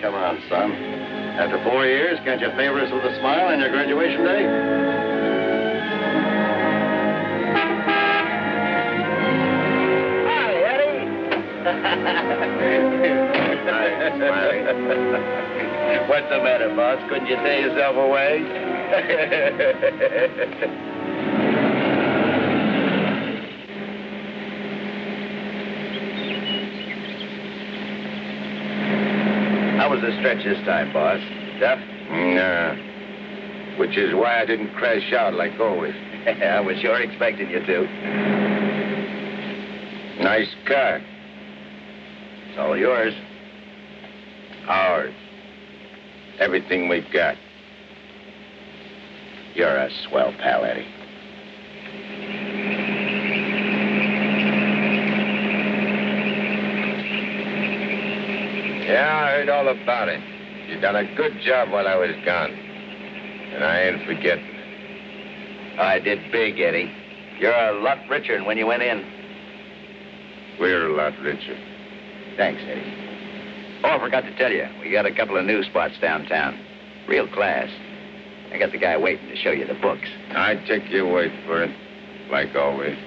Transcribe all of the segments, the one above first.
Come on, son. After 4 years, can't you favor us with a smile on your graduation day? Hi, Eddie. Hi, Smiley. What's the matter, boss? Couldn't you tear yourself away? How was the stretch this time, boss? Tough? Nah. Which is why I didn't crash out like always. I was sure expecting you to. Nice car. It's all yours. Ours. Everything we've got. You're a swell pal, Eddie. Yeah, I heard all about it. You done a good job while I was gone. And I ain't forgetting it. I did big, Eddie. You're a lot richer than when you went in. We're a lot richer. Thanks, Eddie. Oh, I forgot to tell you. We got a couple of new spots downtown. Real class. I got the guy waiting to show you the books. I'd take your word for it, like always.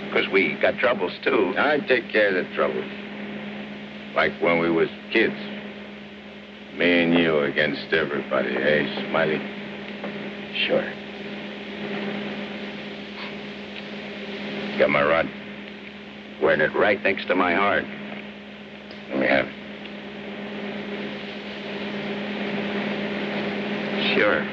Because we got troubles, too. I'd take care of the troubles. Like when we was kids. Me and you against everybody, eh, Smiley? Sure. Got my rod? Wearing it right next to my heart. Let me have it. Sure.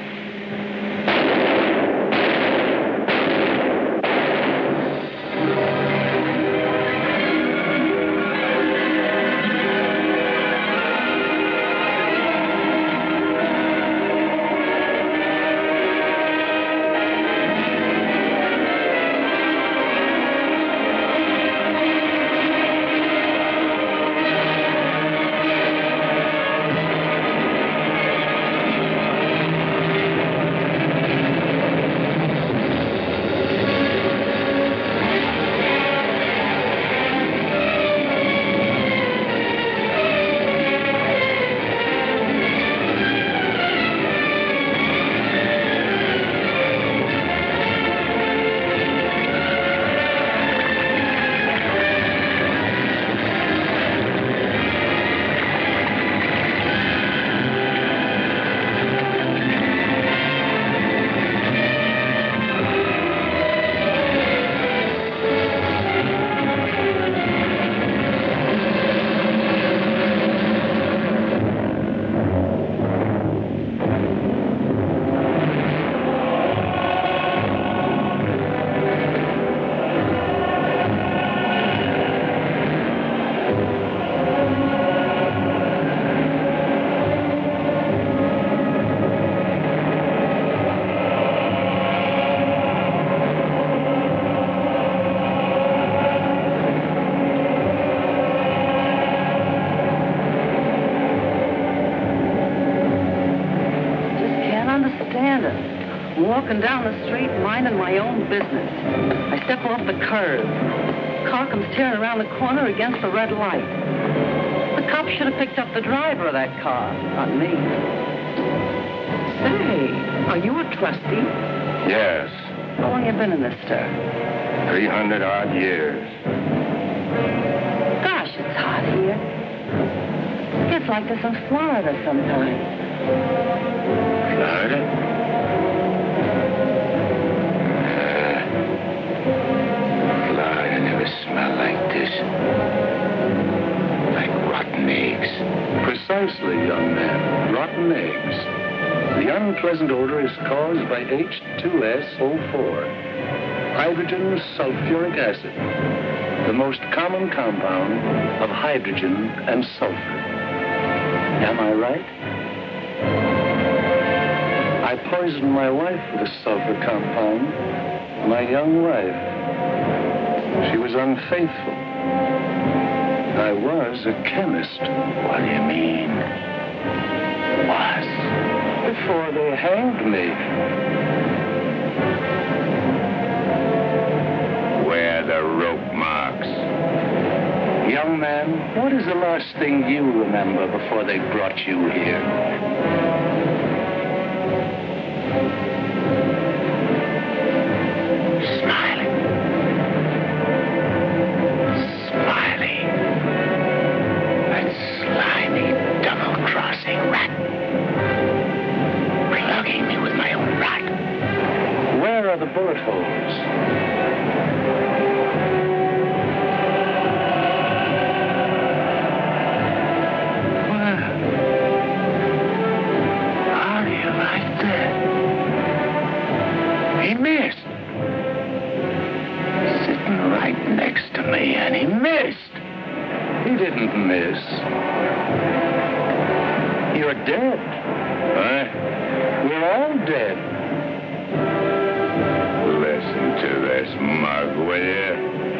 Walking down the street, minding my own business. I step off the curb. Car comes tearing around the corner against the red light. The cop should have picked up the driver of that car, not me. Say, are you a trustee? Yes. How long you been in this stir? 300-odd years. Gosh, it's hot here. It's like this in Florida sometimes. Florida? Florida never smelled like this. Like rotten eggs. Precisely, young man. Rotten eggs. The unpleasant odor is caused by H2SO4, hydrogen sulfuric acid, the most common compound of hydrogen and sulfur. Am I right? I poisoned my wife with a sulfur compound, my young wife. She was unfaithful. I was a chemist. What do you mean? Was. Before they hanged me. Where are the rope marks? You young man, what is the last thing you remember before they brought you here? Smiling. That slimy, double-crossing rat. Plugging me with my own rat. Where are the bullet holes? He missed. Sitting right next to me, and he missed. He didn't miss. You're dead. Huh? We're all dead. Listen to this, mug, will you?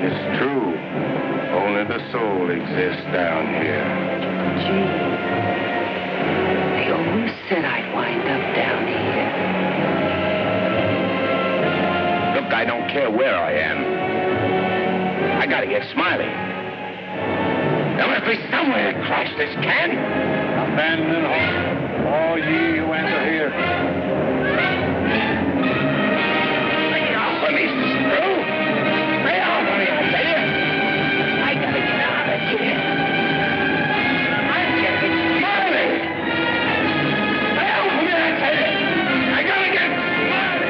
It's true. Only the soul exists down here. Gee, they always said I'd wind up down here. Look, I don't care where I am. I gotta get Smiley. There must be somewhere to crash this can. Abandon home, all ye who enter here. Lay off of me, screw! Lay off of me, I tell you! I gotta get out of here. I'm getting Smiley! Lay off of me, I tell you! I gotta get Smiley!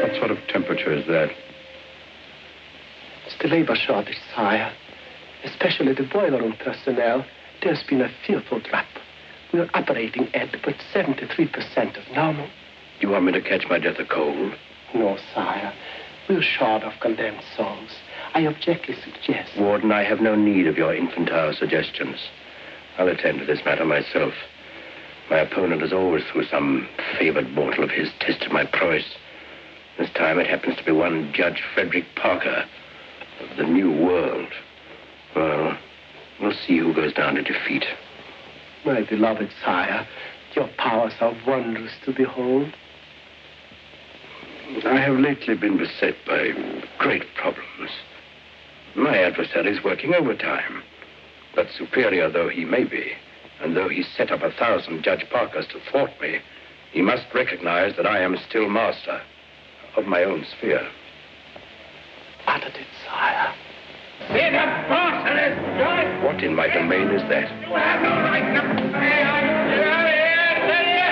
What sort of temperature is that? It's the labor shortage, sire. Especially the boiler room personnel. There's been a fearful drop. We're operating at but 73% of normal. You want me to catch my death of cold? No, sire. We're short of condemned souls. I objectly suggest... Warden, I have no need of your infantile suggestions. I'll attend to this matter myself. My opponent has always, through some favored mortal of his, tested my prowess. This time it happens to be one Judge Frederick Parker of the New World. Well, we'll see who goes down to defeat. My beloved sire, your powers are wondrous to behold. I have lately been beset by great problems. My adversary is working overtime. But superior though he may be, and though he set up 1,000 Judge Parkers to thwart me, he must recognize that I am still master of my own sphere. Uttered it, sire. Be the boss of this joint! What in my domain is that? You have no right to say I'm here, tell you!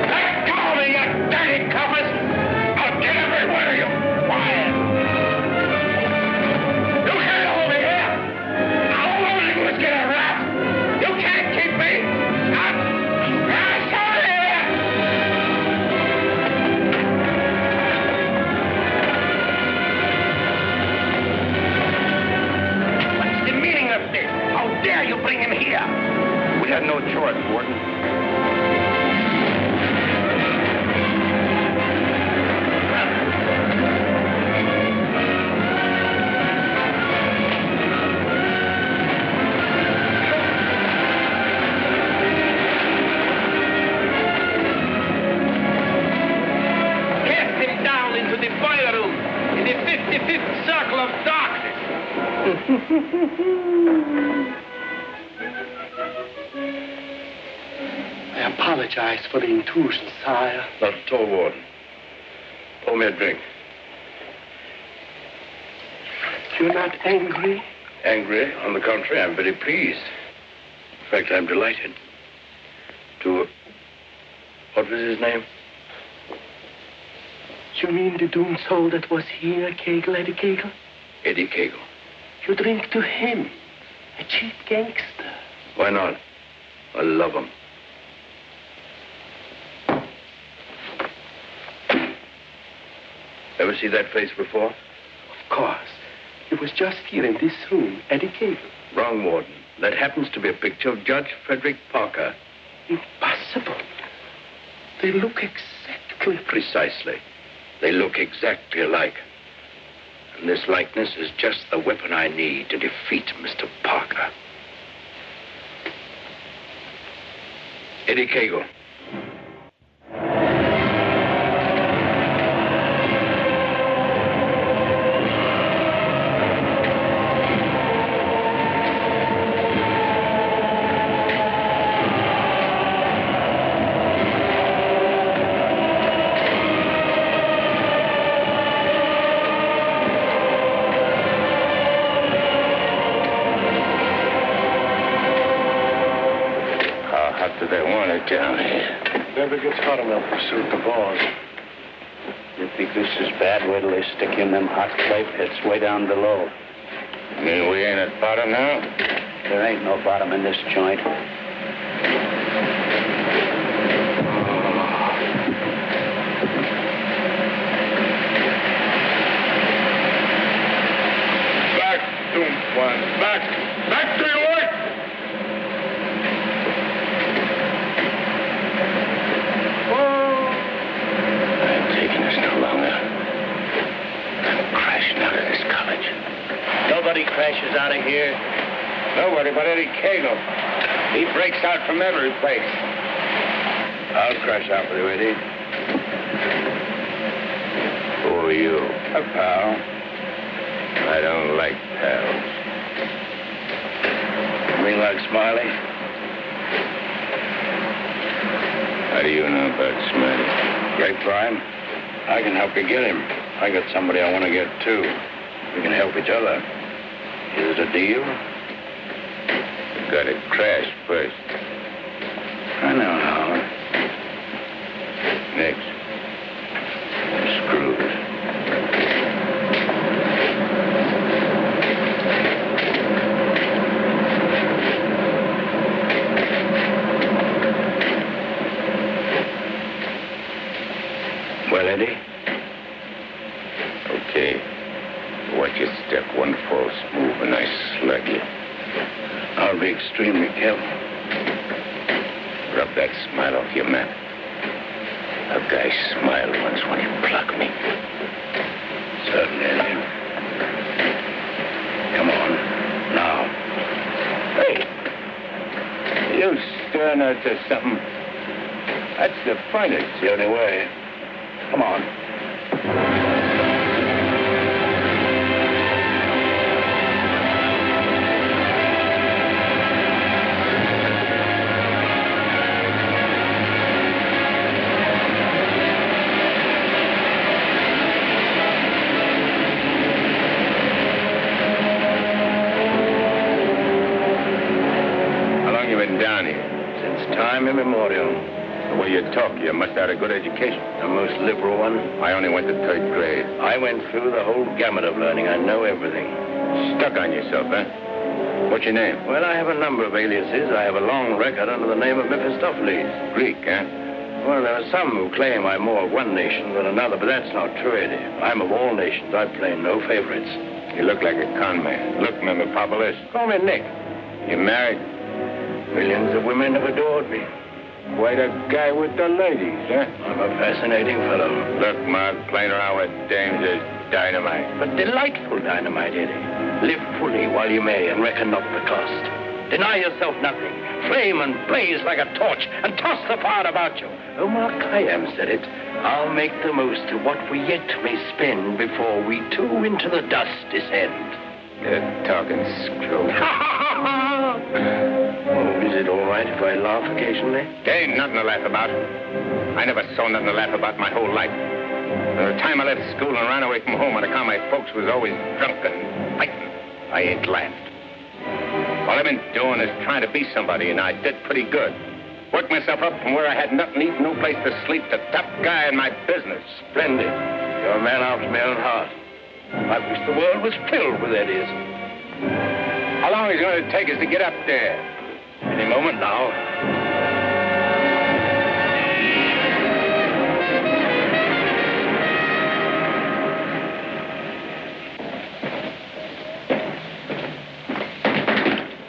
Let go of me, you dirty coppers! I'll get every one of you quiet! You can't hold me here! All I want to do is get a rap! You can't keep me! I'm sorry here! What's the meaning of this? How dare you bring him here? We had no choice, Warden. Cast him down into the boiler room in the 55th circle of darkness. I apologize for the intrusion, sire. Not at all, Warden. Pour me a drink. You're not angry? Angry? On the contrary, I'm very pleased. In fact, I'm delighted to What was his name? You mean the doomed soul that was here, Kagle, Eddie Kagle? Eddie Kagle. You drink to him, a cheap gangster. Why not? I love him. Ever see that face before? Of course. He was just here in this room, Eddie Kagle. Wrong, Warden. That happens to be a picture of Judge Frederick Parker. Impossible. They look exactly... Precisely. They look exactly alike. And this likeness is just the weapon I need to defeat Mr. Parker. Eddie Kagle. Down here. Never gets hot enough to suit the boss. You think this is bad? Wait till they stick you in them hot clay pits way down below. You mean we ain't at bottom now? There ain't no bottom in this joint. Back, doomed one. Back! Back to your work! Nobody crashes out of here. Nobody but Eddie Kagle. He breaks out from every place. I'll crash out with you, Eddie. Who are you? A pal. I don't like pals. You mean like Smiley? How do you know about Smiley? Grapevine. I can help you get him. I got somebody I want to get, too. We can help each other. Is it a deal? You gotta crash first. I know how. Next. Screws. Well, Eddie? Okay. Watch your step. One false move and I slug you. I'll be extremely careful. Rub that smile off your map. A guy smiled once when he plucked me. Certainly, Eddie. Come on. Now. Hey. You stirring her to something. That's the fun. It's the only way. Come on. Down here. Since time immemorial. The way you talk, you must have had a good education. A most liberal one. I only went to 3rd grade. I went through the whole gamut of learning. I know everything. Stuck on yourself, huh? What's your name? Well, I have a number of aliases. I have a long record under the name of Mephistopheles. Greek, huh? Well, there are some who claim I'm more of one nation than another, but that's not true, Eddie. I'm of all nations. I play no favorites. You look like a con man. Look, Mephistopheles. Call me Nick. You married? Millions of women have adored me. Quite a guy with the ladies, huh? I'm a fascinating fellow. Look, Mark, playing around with dames is dynamite. But delightful dynamite, Eddie. Live fully while you may and reckon not the cost. Deny yourself nothing. Flame and blaze like a torch and toss the fire about you. Oh, Mark Khayyam said it. I'll make the most of what we yet may spend before we too into the dust descend. You're talking screw. Oh, is it all right if I laugh occasionally? There ain't nothing to laugh about. I never saw nothing to laugh about my whole life. From the time I left school and ran away from home on account my folks was always drunk and fighting, I ain't laughed. All I've been doing is trying to be somebody, and I did pretty good. Worked myself up from where I had nothing to eat, no place to sleep, to top guy in my business. Splendid. You're a man after my own heart. I wish the world was filled with Eddies. How long is it going to take us to get up there? Any moment now.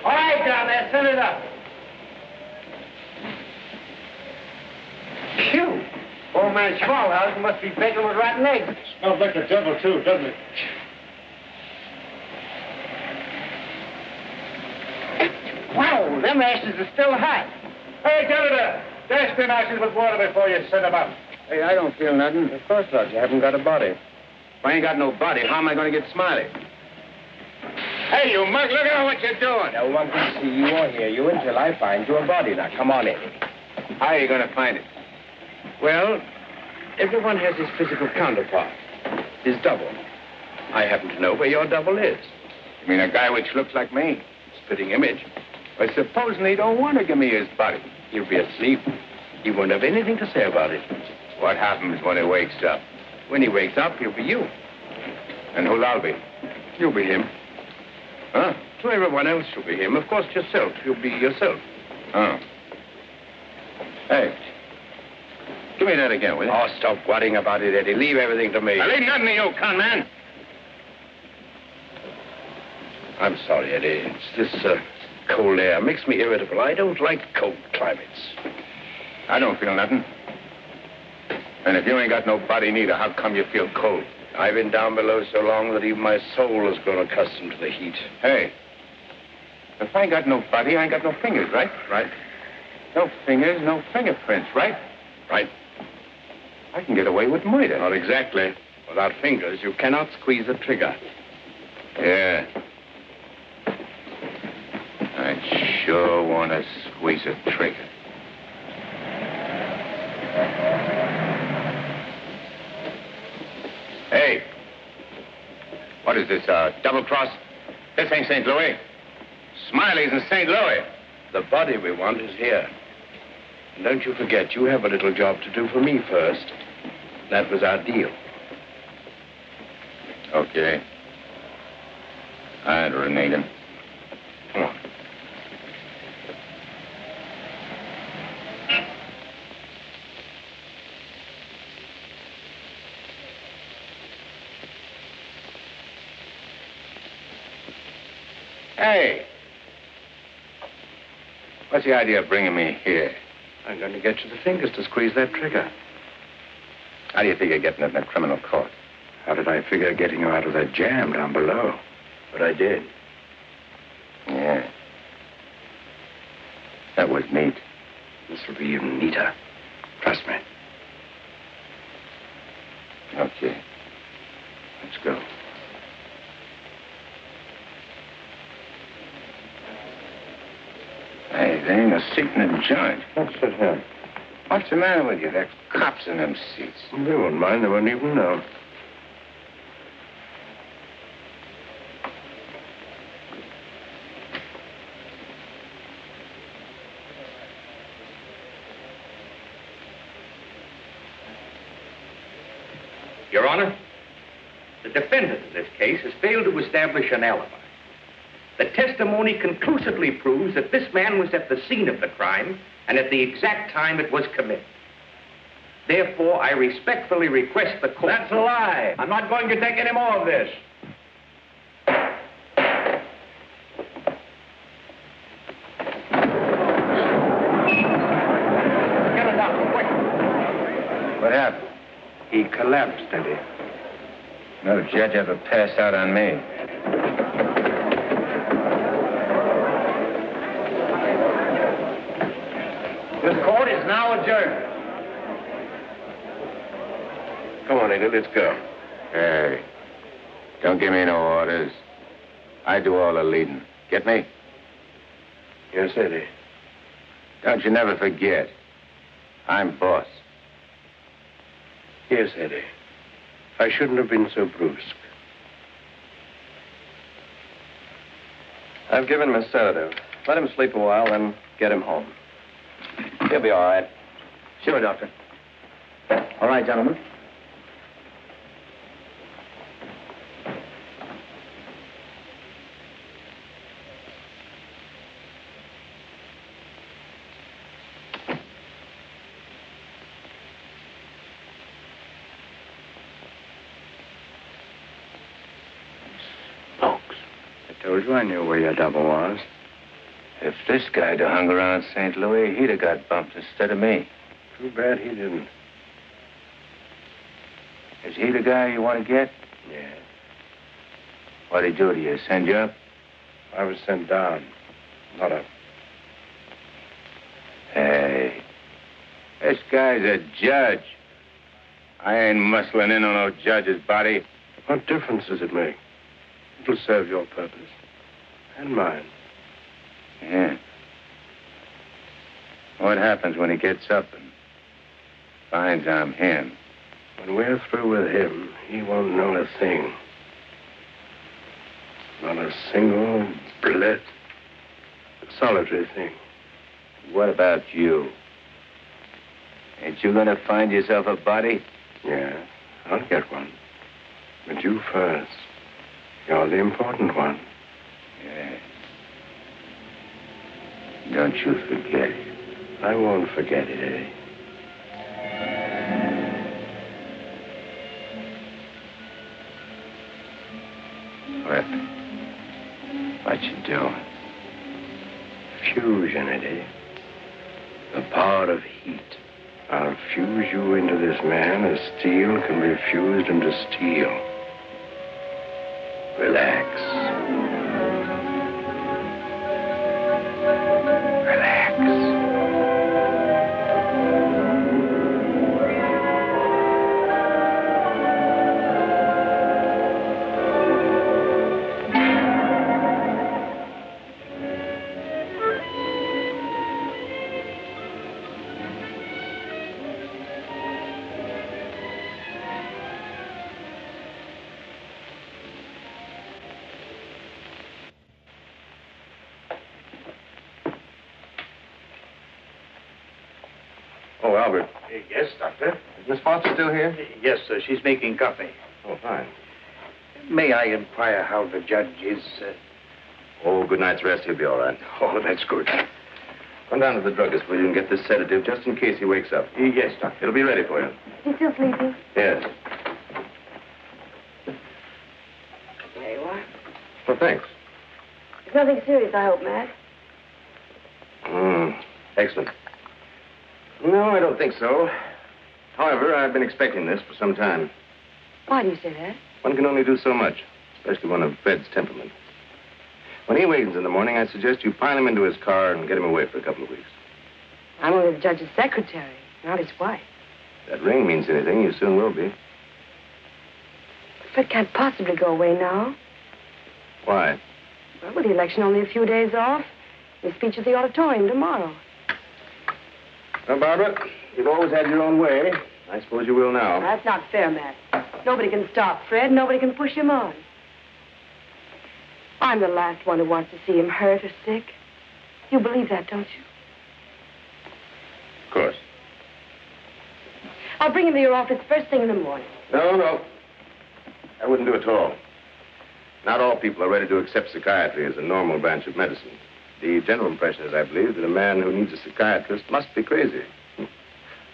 All right, down there, send it up. Phew. Old man Smallhouse must be baking with rotten eggs. Smells like the devil, too, doesn't it? Wow, them ashes are still hot. Hey, Janitor, dash them ashes with water before you set them up. Hey, I don't feel nothing. Of course not. You haven't got a body. If I ain't got no body, how am I going to get Smiley? Hey, you mug, look at what you're doing. No one can see you or hear you until I find you a body. Now, come on, Eddie. How are you going to find it? Well, everyone has his physical counterpart, his double. I happen to know where your double is. You mean a guy which looks like me? Spitting image. But supposing he don't want to give me his body? He'll be asleep. He won't have anything to say about it. What happens when he wakes up? When he wakes up, he'll be you. And who'll I be? You'll be him. Huh? To everyone else, you'll be him. Of course, yourself. You'll be yourself. Oh. Hey. Give me that again, will you? Oh, stop worrying about it, Eddie. Leave everything to me. I leave nothing to you, con man. I'm sorry, Eddie. It's this cold air. Makes me irritable. I don't like cold climates. I don't feel nothing. And if you ain't got no body neither, how come you feel cold? I've been down below so long that even my soul has grown accustomed to the heat. Hey, if I ain't got no body, I ain't got no fingers, right? Right? No fingers, no fingerprints, right? Right. I can get away with murder. Not exactly. Without fingers, you cannot squeeze a trigger. Yeah. I sure want to squeeze a trigger. Hey. What is this, double cross? This ain't St. Louis. Smiley's in St. Louis. The body we want is here. And don't you forget, you have a little job to do for me first. That was our deal. Okay. I'd renege him. Come on. Hey. What's the idea of bringing me here? I'm going to get you the fingers to squeeze that trigger. How do you figure getting it in a criminal court? How did I figure getting you out of that jam down below? But I did. Yeah. That was neat. This will be even neater. Trust me. Okay. Let's go. Hey, there ain't a seat in the joint. Let's sit here. What's the matter with you? There's cops in them seats. They won't mind. They won't even know. Your Honor, the defendant in this case has failed to establish an alibi. The testimony conclusively proves that this man was at the scene of the crime and at the exact time it was committed. Therefore, I respectfully request the court... That's a lie. I'm not going to take any more of this. Get it out, quick. What happened? He collapsed, Eddie. No judge ever passed out on me. This court is now adjourned. Come on, Eddie, let's go. Hey, don't give me no orders. I do all the leading. Get me? Yes, Eddie. Don't you never forget. I'm boss. Yes, Eddie. I shouldn't have been so brusque. I've given him a sedative. Let him sleep a while, then get him home. He'll be all right. Sure, Doctor. All right, gentlemen. I told you I knew where your double was. If this guy'd have hung around St. Louis, he'd have got bumped instead of me. Too bad he didn't. Is he the guy you want to get? Yeah. What'd he do to you? Send you up? I was sent down, not up. Hey, this guy's a judge. I ain't muscling in on no judge's body. What difference does it make? It'll serve your purpose. And mine. Yeah. What happens when he gets up and finds I'm him? When we're through with him, he won't know a thing. Not a single bled, solitary thing. What about you? Ain't you gonna find yourself a body? Yeah, I'll get one. But you first. You're the important one. Yeah. Don't you forget it. I won't forget it, Eddie. What you doing? Fusion, Eddie. The power of heat. I'll fuse you into this man as steel can be fused into steel. Relax. Oh, Albert. Yes, Doctor? Is Miss Foster still here? Yes, sir. She's making coffee. Oh, fine. May I inquire how the judge is? Oh, good night's rest. He'll be all right. Oh, that's good. Come down to the druggist, will you, and get this sedative just in case he wakes up. Yes, Doctor. It'll be ready for you. You still sleeping? Yes. There you are. Well, thanks. It's nothing serious, I hope, Matt. Excellent. No, I don't think so. However, I've been expecting this for some time. Why do you say that? One can only do so much, especially one of Fred's temperament. When he awakens in the morning, I suggest you pile him into his car and get him away for a couple of weeks. I'm only the judge's secretary, not his wife. If that ring means anything, you soon will be. Fred can't possibly go away now. Why? Well, with the election only a few days off, his speech at the auditorium tomorrow. Well, Barbara, you've always had your own way. I suppose you will now. That's not fair, Matt. Nobody can stop Fred. Nobody can push him on. I'm the last one who wants to see him hurt or sick. You believe that, don't you? Of course. I'll bring him to your office first thing in the morning. No. I wouldn't do it at all. Not all people are ready to accept psychiatry as a normal branch of medicine. The general impression is, I believe, that a man who needs a psychiatrist must be crazy.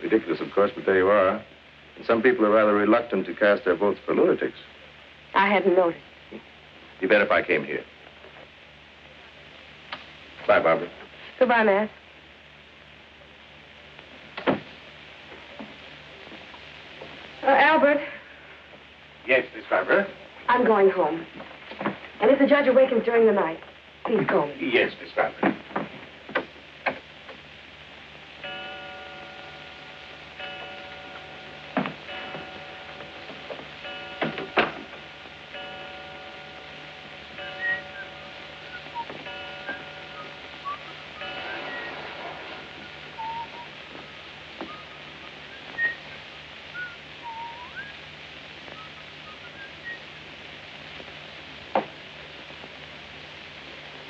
Ridiculous, of course, but there you are. And some people are rather reluctant to cast their votes for lunatics. I hadn't noticed. Be better if I came here. Bye, Barbara. Goodbye, Matt. Albert, Yes, Miss Barbara? I'm going home. And if the judge awakens during the night, please call me. Yes, Miss Barbara.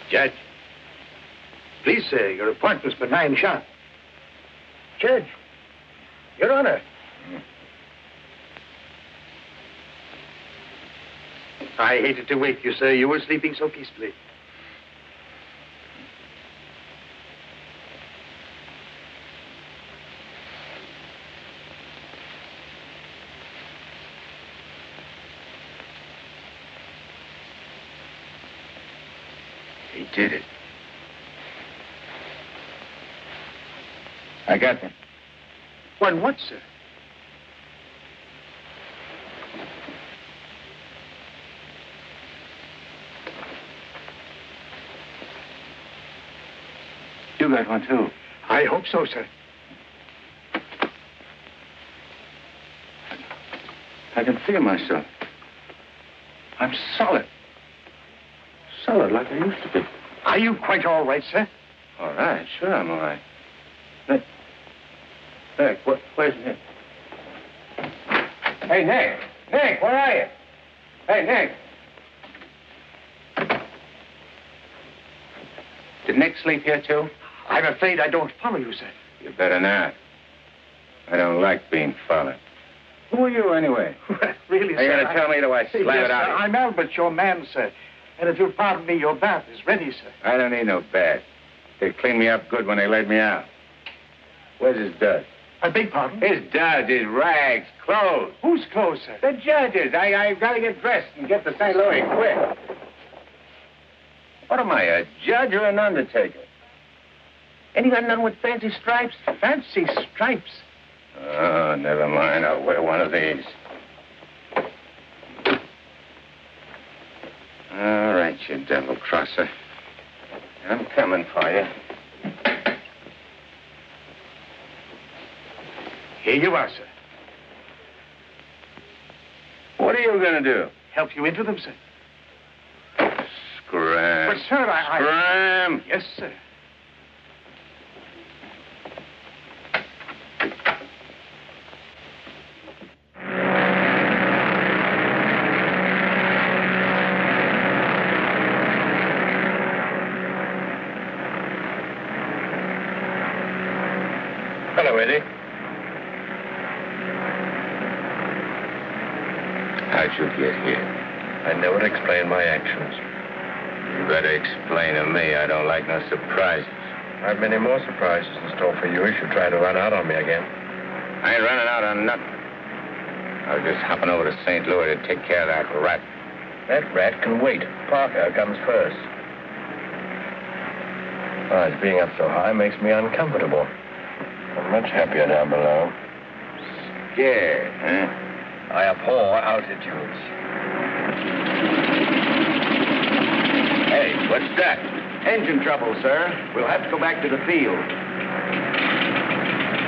Judge, please, sir, your appointment's for 9 sharp. Your Honor. I hated to wake you, sir. You were sleeping so peacefully. He did it. I got them. One what, sir? You got one, too. I hope so, sir. I can feel myself. I'm solid. Solid like I used to be. Are you quite all right, sir? All right, sure I'm all right. Nick, where's Nick? Hey, Nick! Nick, where are you? Hey, Nick! Did Nick sleep here, too? I'm afraid I don't follow you, sir. You better not. I don't like being followed. Who are you, anyway? Really, Are you sir? going to tell me, do I slam Yes, it out sir, of you? I'm Albert, your man, sir. And if you'll pardon me, your bath is ready, sir. I don't need no bath. They cleaned me up good when they laid me out. Where's his duds? I beg pardon? His duds, his rags, clothes. Whose clothes, sir? The judge's. I've got to get dressed and get to St. Louis quick. What am I, a judge or an undertaker? Ain't you got none with fancy stripes? Fancy stripes. Oh, never mind. I'll wear one of these. All right, you devil crosser. I'm coming for you. Here you are, sir. What are you going to do? Help you into them, sir. Scram. But, sir, Scram. Yes, sir. Hello, Eddie. How'd you get here? I never explain my actions. You better explain to me. I don't like no surprises. I've many more surprises in store for you if you try to run out on me again. I ain't running out on nothing. I was just hopping over to St. Louis to take care of that rat. That rat can wait. Parker comes first. His being up so high makes me uncomfortable. I'm much happier down below. Scared, huh? I abhor altitudes. Hey, what's that? Engine trouble, sir. We'll have to go back to the field.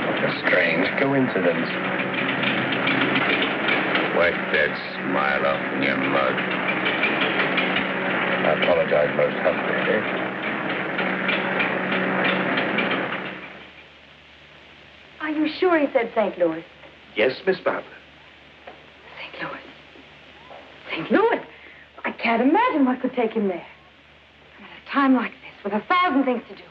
What a strange coincidence. Wipe that smile off in your mug. I apologize most humbly, eh? Are you sure he said St. Louis? Yes, Miss Barbara. St. Louis. St. Louis? I can't imagine what could take him there. And at a time like this, with 1,000 things to do.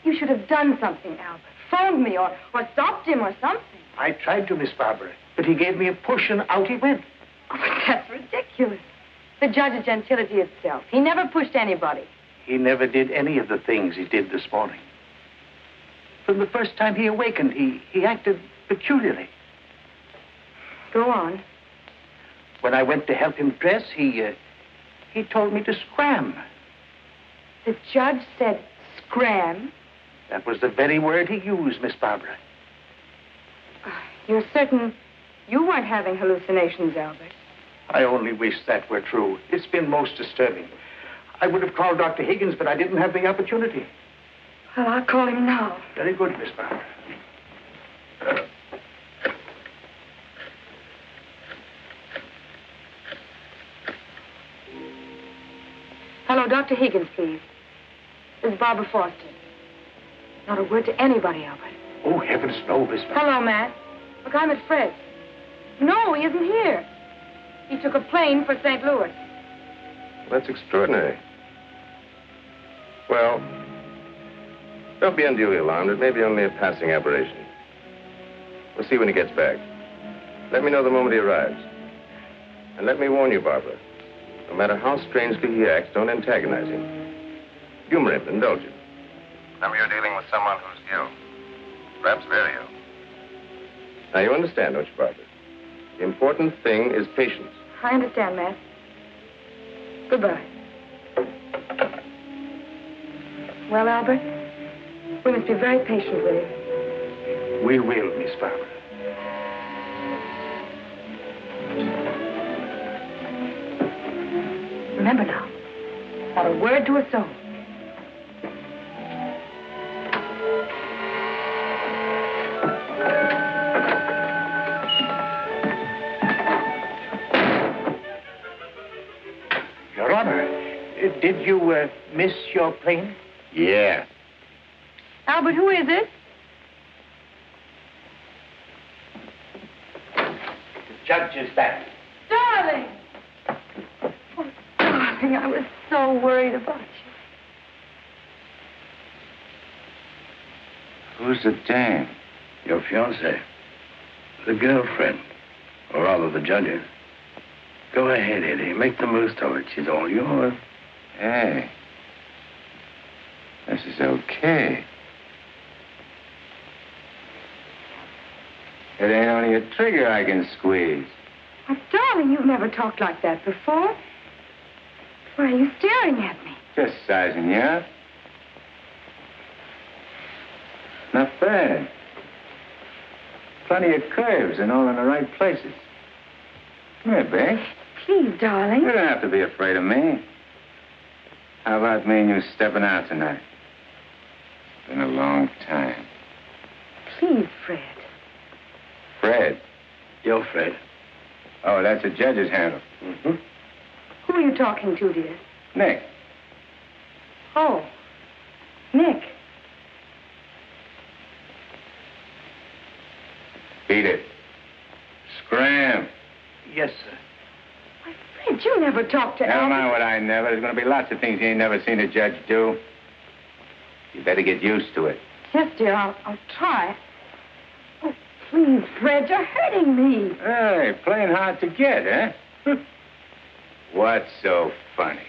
You should have done something, Albert. Phoned me or stopped him or something. I tried to, Miss Barbara, but he gave me a push and out he went. Oh, but that's ridiculous. The judge is gentility itself. He never pushed anybody. He never did any of the things he did this morning. From the first time he awakened, he acted peculiarly. Go on. When I went to help him dress, he told me to scram. The judge said scram? That was the very word he used, Miss Barbara. You're certain you weren't having hallucinations, Albert? I only wish that were true. It's been most disturbing. I would have called Dr. Higgins, but I didn't have the opportunity. Well, I'll call him now. Very good, Miss Barbara. Hello, Dr. Higgins, please. This is Barbara Foster. Not a word to anybody, Albert. Oh, heavens, no, Miss Barbara. Hello, Matt. Look, I'm at Fred's. No, he isn't here. He took a plane for St. Louis. That's extraordinary. Well, don't be unduly alarmed. It may be only a passing aberration. We'll see when he gets back. Let me know the moment he arrives. And let me warn you, Barbara. No matter how strangely he acts, don't antagonize him. Humor him, indulge him. Remember, you're dealing with someone who's ill. Perhaps very ill. Now, you understand, don't you, Barbara? The important thing is patience. I understand, Matt. Goodbye. Well, Albert, we must be very patient with him. We will, Miss Barbara. Remember now, not a word to a soul. Your Honor, did you miss your plane? Yeah. Albert, who is it? The judge is back. Darling! Oh, darling, I was so worried about you. Who's the dame? Your fiancée. The girlfriend. Or rather, the judge's. Go ahead, Eddie. Make the most of it. She's all yours. Hey. This is okay. It ain't only a trigger I can squeeze. Oh, darling, you've never talked like that before. Why are you staring at me? Just sizing you up. Not bad. Plenty of curves and all in the right places. Come here, babe. Please, darling. You don't have to be afraid of me. How about me and you stepping out tonight? It's been a long time. Please, Fred. Fred? You're Fred. Oh, that's a judge's handle. Mm-hmm. Who are you talking to, dear? Nick. Oh, Nick. Beat it. Scram. Yes, sir. Why, Fred, you never talked to Never Albert. mind what I never. There's going to be lots of things you ain't never seen a judge do. You better get used to it. Yes, dear, I'll try. Oh, please, Fred, you're hurting me. Hey, playing hard to get, huh? What's so funny?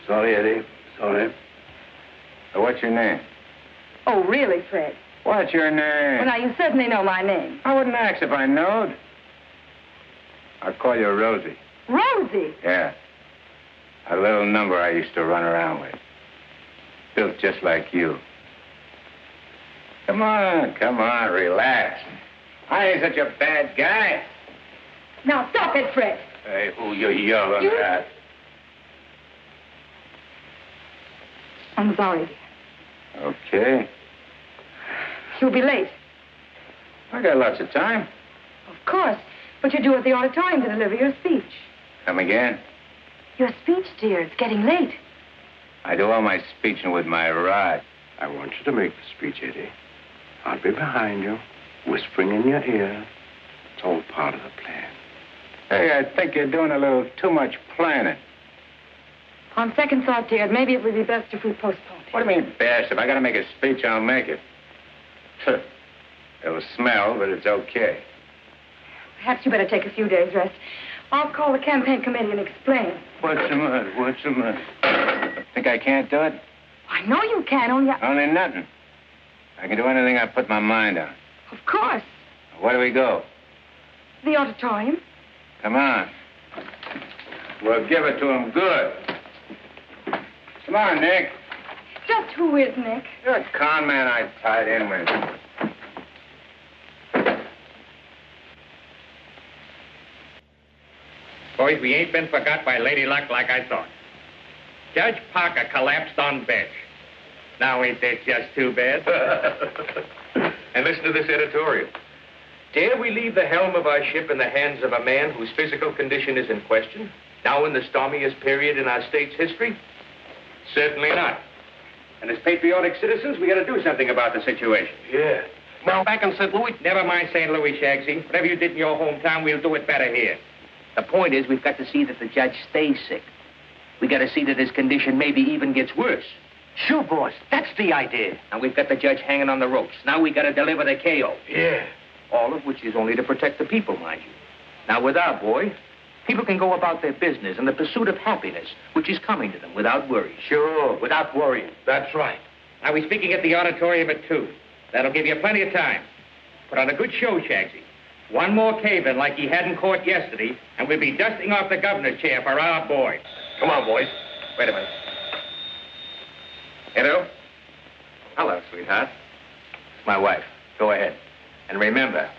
Sorry, Eddie. Sorry. What's your name? Oh, really, Fred? What's your name? Well, now, you certainly know my name. I wouldn't ask if I knowed. I'll call you Rosie. Rosie. Yeah. A little number I used to run around with. Built just like you. Come on, relax. I ain't such a bad guy. Now, stop it, Fred. Hey, who you yelling at? I'm sorry, dear. Okay. You'll be late. I got lots of time. Of course. But you're due at the auditorium to deliver your speech. Come again? Your speech, dear. It's getting late. I do all my speeching with my rod. I want you to make the speech, Eddie. I'll be behind you, whispering in your ear. It's all part of the plan. Hey, I think you're doing a little too much planning. On second thought, dear, maybe it would be best if we postponed it. What do you mean, best? If I gotta make a speech, I'll make it. It'll smell, but it's okay. Perhaps you better take a few days' rest. I'll call the campaign committee and explain. What's the matter? Think I can't do it? I know you can, Only nothing. I can do anything I put my mind on. Of course. Where do we go? The auditorium. Come on. We'll give it to him good. Come on, Nick. Just who is Nick? You're a con man I tied in with. Boys, we ain't been forgot by Lady Luck like I thought. Judge Parker collapsed on bench. Now ain't this just too bad? And listen to this editorial. Dare we leave the helm of our ship in the hands of a man whose physical condition is in question, now in the stormiest period in our state's history? Certainly not. And as patriotic citizens, we got to do something about the situation. Yeah. Now, back in St. Louis... Never mind St. Louis, Shagsy. Whatever you did in your hometown, we'll do it better here. The point is, we've got to see that the judge stays sick. We got to see that his condition maybe even gets worse. Sure, boss. That's the idea. And we've got the judge hanging on the ropes. Now we got to deliver the KO. Yeah. All of which is only to protect the people, mind you. Now, with our boy, people can go about their business in the pursuit of happiness, which is coming to them without worry. Sure. Without worry. That's right. I'll be speaking at the auditorium at 2. That'll give you plenty of time. Put on a good show, Shagsy. One more cave-in like he had in court yesterday, and we'll be dusting off the governor's chair for our boy. Come on, boys. Wait a minute. Hello? Hello, sweetheart. It's my wife. Go ahead. And remember,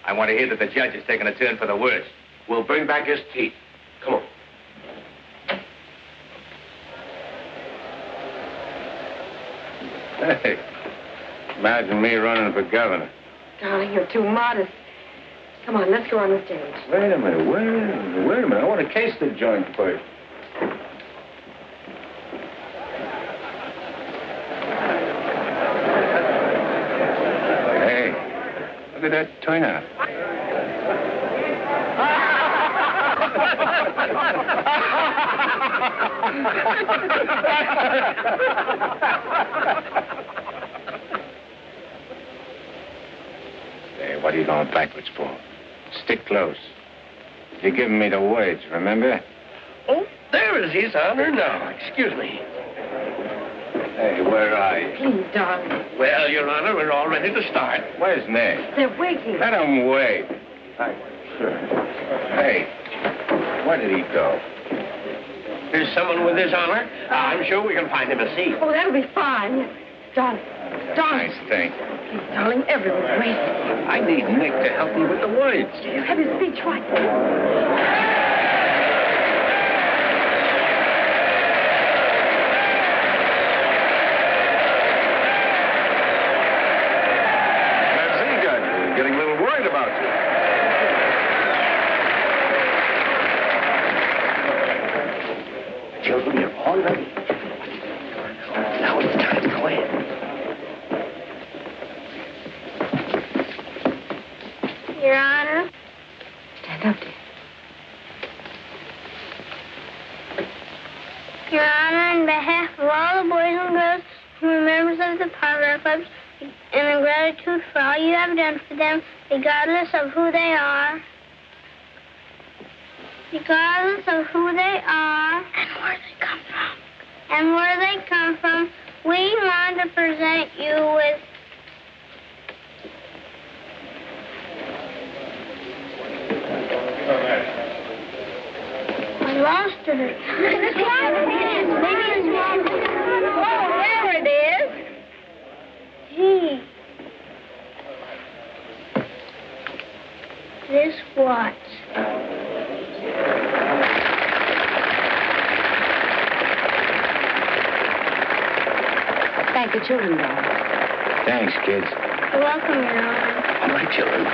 I want to hear that the judge has taken a turn for the worse. We'll bring back his teeth. Come on. Hey, imagine me running for governor. Darling, you're too modest. Come on, let's go on the stage. Wait a minute, wait a minute. I want to case the joint first. Hey, look at that turnout. Hey, what are you going backwards for? Stick close. You're giving me the words, remember? Oh, there is his honor now. Excuse me. Hey, where are you? Please, darling. Well, Your Honor, we're all ready to start. Where's Ned? They're waiting. Let him wait. Sure. Hey, where did he go? There's someone with his honor. I'm sure we can find him a seat. Oh, that'll be fine. Darling. Darling. Nice thing. Please, darling, everyone's waiting. I need Nick to help me with the words. You have his speech right there. Getting a little worried about you. Children, you're all ready. Now it's time to go in. Your Honor. Stand up, dear. Your Honor, on behalf of all the boys and girls who are members of the Parlor Clubs, and in gratitude for all you have done for them, regardless of who they are. Regardless of who they are. And where they come from. And where they come from, we want to present you with... I lost her. Maybe it's wrong. Oh, there it is. Gee. This what? Thank the children, darling. Thanks, kids. You're welcome, Your Honor. All right, children.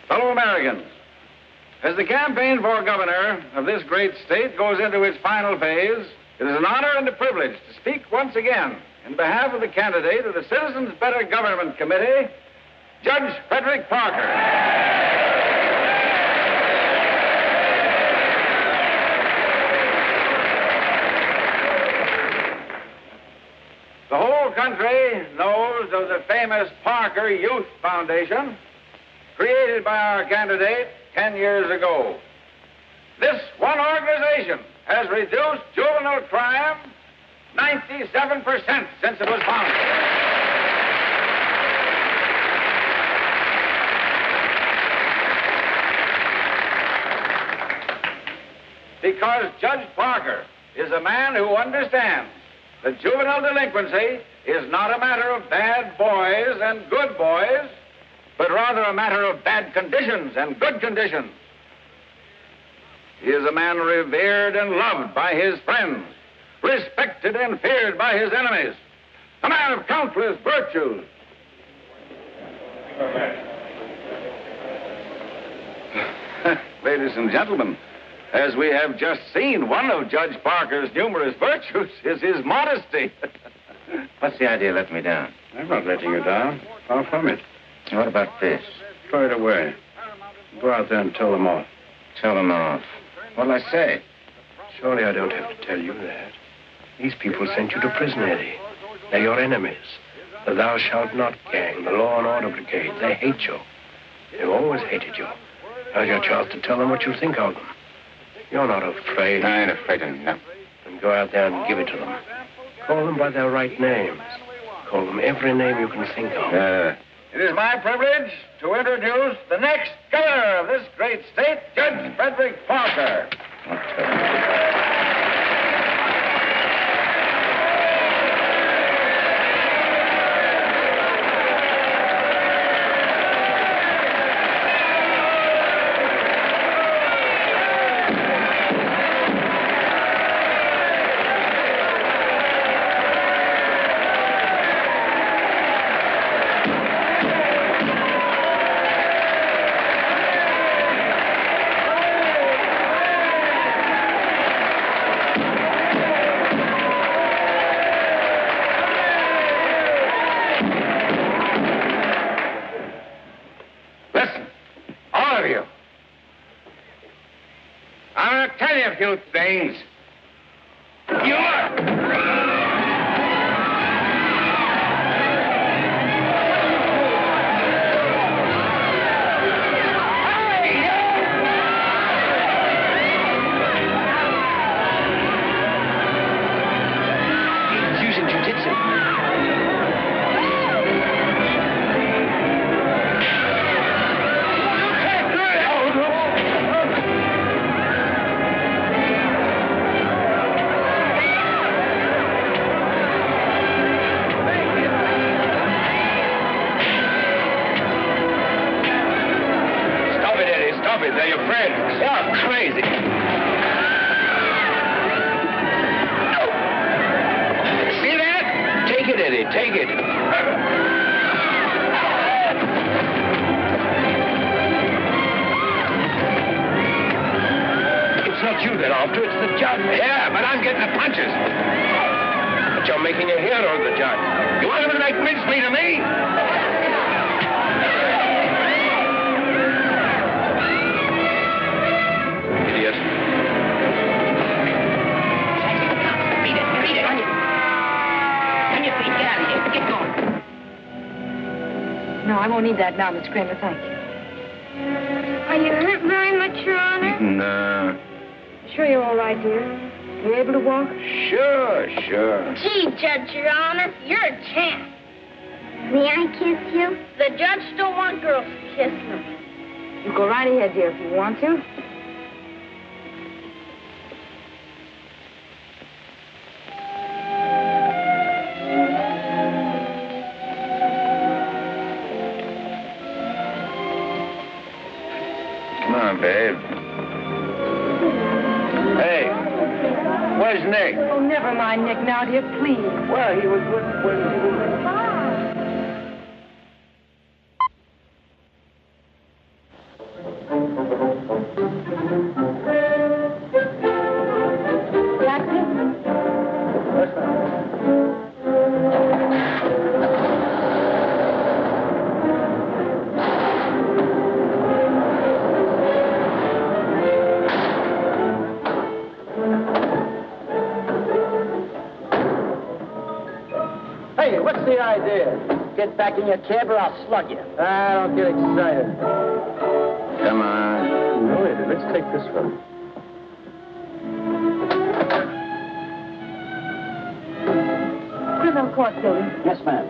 Fellow Americans, as the campaign for governor of this great state goes into its final phase, it is an honor and a privilege to speak once again in behalf of the candidate of the Citizens Better Government Committee, Judge Frederick Parker. The whole country knows of the famous Parker Youth Foundation, created by our candidate 10 years ago. This one organization has reduced juvenile crime 97% since it was founded. Because Judge Parker is a man who understands that juvenile delinquency is not a matter of bad boys and good boys, but rather a matter of bad conditions and good conditions. He is a man revered and loved by his friends, respected and feared by his enemies, a man of countless virtues. Ladies and gentlemen, as we have just seen, one of Judge Parker's numerous virtues is his modesty. What's the idea of letting me down? I'm not letting you down. Far from it. What about fish? Throw it away. Go out there and tell them off. Tell them off. What'll I say? Surely I don't have to tell you that. These people sent you to prison, Eddie. They're your enemies. The Thou Shalt Not gang, the Law and Order Brigade. They hate you. They've always hated you. Now's your chance to tell them what you think of them. You're not afraid. I ain't afraid of nothing. Then go out there and give it to them. Call them by their right names. Call them every name you can think of. It is my privilege to introduce the next governor of this great state, Judge Frederick Parker. A few things. He's using jiu-jitsu. They're your friends. You're crazy. See that? Take it, Eddie. Take it. It's not you they're after. It's the judge. Yeah, but I'm getting the punches. But you're making a hero of the judge. You want him to make mincemeat of me? No, I won't need that now, Miss Kramer, thank you. Are you hurt very much, Your Honor? No. Sure you're all right, dear? You able to walk? Sure. Gee, Judge, Your Honor, you're a champ. May I kiss you? The judge don't want girls to kiss him. You go right ahead, dear, if you want to. Come on, babe. Hey, where's Nick? Oh, never mind Nick now, dear, please. Well, he was when he was... Hey, what's the idea? Get back in your cab or I'll slug you. Don't get excited. Come on. No, Eddie, let's take this one. Criminal court building. Yes, ma'am.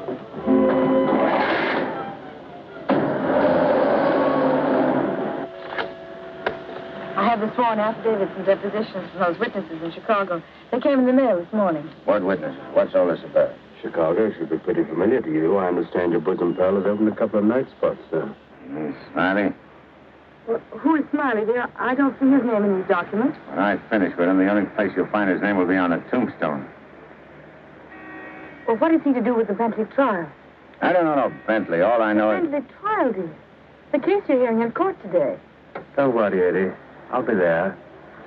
I have the sworn affidavits and depositions from those witnesses in Chicago. They came in the mail this morning. What witnesses? What's all this about? Chicago should be pretty familiar to you. I understand your bosom pal has opened a couple of night spots, sir. Smiley? Well, who is Smiley, dear? I don't see his name in these documents. When I finish with him, the only place you'll find his name will be on a tombstone. Well, what is he to do with the Bentley trial? I don't know no Bentley. All I know is... Bentley trial, dear. The case you're hearing in court today. Don't worry, Eddie. I'll be there.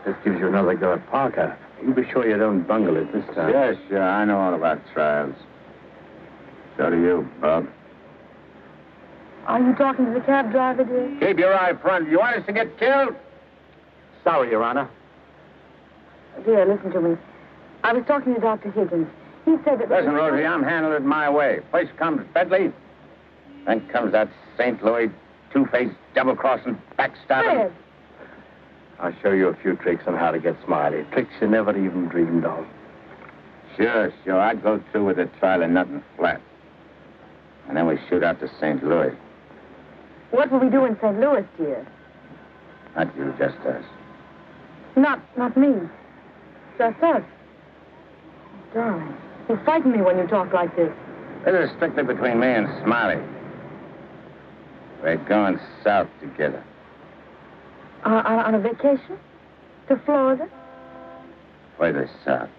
This gives you another go at Parker. You be sure you don't bungle it this time. Sure. I know all about trials. So do you, Bob. Are you talking to the cab driver, dear? Keep your eye front. You want us to get killed? Sorry, Your Honor. Dear, listen to me. I was talking to Dr. Higgins. He said that... Listen, Rosie, I'm handling it my way. First comes Bentley, then comes that St. Louis two-faced, double-crossing, backstabbing. Fred! I'll show you a few tricks on how to get Smiley. Tricks you never even dreamed of. Sure. I'd go through with the trial and nothing flat. And then we shoot out to St. Louis. What will we do in St. Louis, dear? Not you, just us. Not me. Just us. Darling, you frighten me when you talk like this. This is strictly between me and Smiley. We're going south together. On a vacation? To Florida? Further south.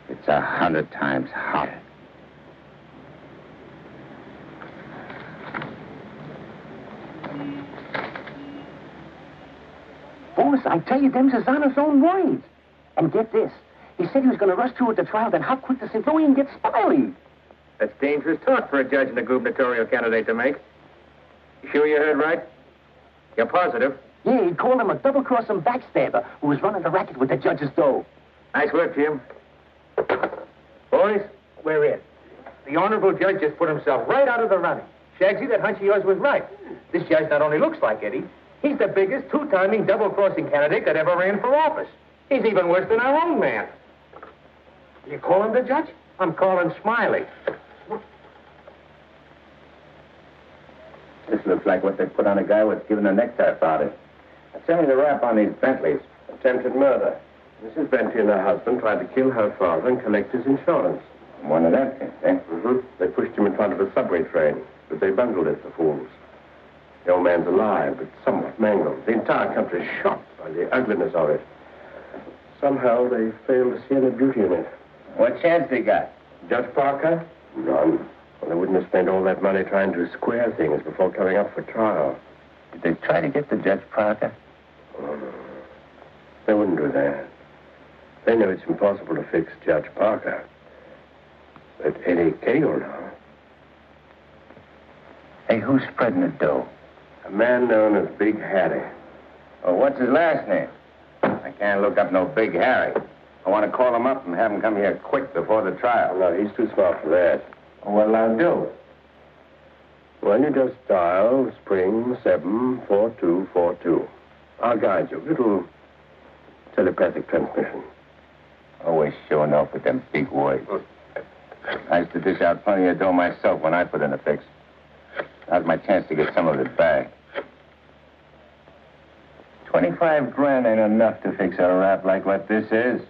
It's 100 times hotter. Boss, I tell you, them's his honor's own words. And get this. He said he was going to rush through with the trial, then hop quick to St. Louis and get Smiley. That's dangerous talk for a judge and a gubernatorial candidate to make. You sure you heard right? You're positive? Yeah, he called him a double-crossing backstabber who was running the racket with the judge's dough. Nice work, Jim. Boys, we're in. The honorable judge just put himself right out of the running. Shagsy, that hunch of yours was right. This judge not only looks like Eddie, he's the biggest two-timing double-crossing candidate that ever ran for office. He's even worse than our own man. You call him the judge? I'm calling Smiley. This looks like what they put on a guy who was given a necktie party. Now, tell me the rap on these Bentleys. Attempted murder. Mrs. Bentley and her husband tried to kill her father and collect his insurance. One of them things, eh? Mm-hmm. They pushed him in front of a subway train, but they bungled it, the fools. The old man's alive, but somewhat mangled. The entire country is shocked by the ugliness of it. Somehow they failed to see any beauty in it. What chance they got? Judge Parker? None. Well, they wouldn't have spent all that money trying to square things before coming up for trial. Did they try to get the Judge Parker? Oh, no. They wouldn't do that. They know it's impossible to fix Judge Parker. But Eddie Kagle now. Hey, who's spreading the dough? A man known as Big Harry. Well, what's his last name? I can't look up no Big Harry. I want to call him up and have him come here quick before the trial. No, he's too smart for that. What'll I do? Well, you just dial spring 74242. I'll guide you. Little telepathic transmission. Always showing off with them big words. I used to dish out plenty of dough myself when I put in a fix. Now's my chance to get some of it back. 25 grand ain't enough to fix a rap like what this is.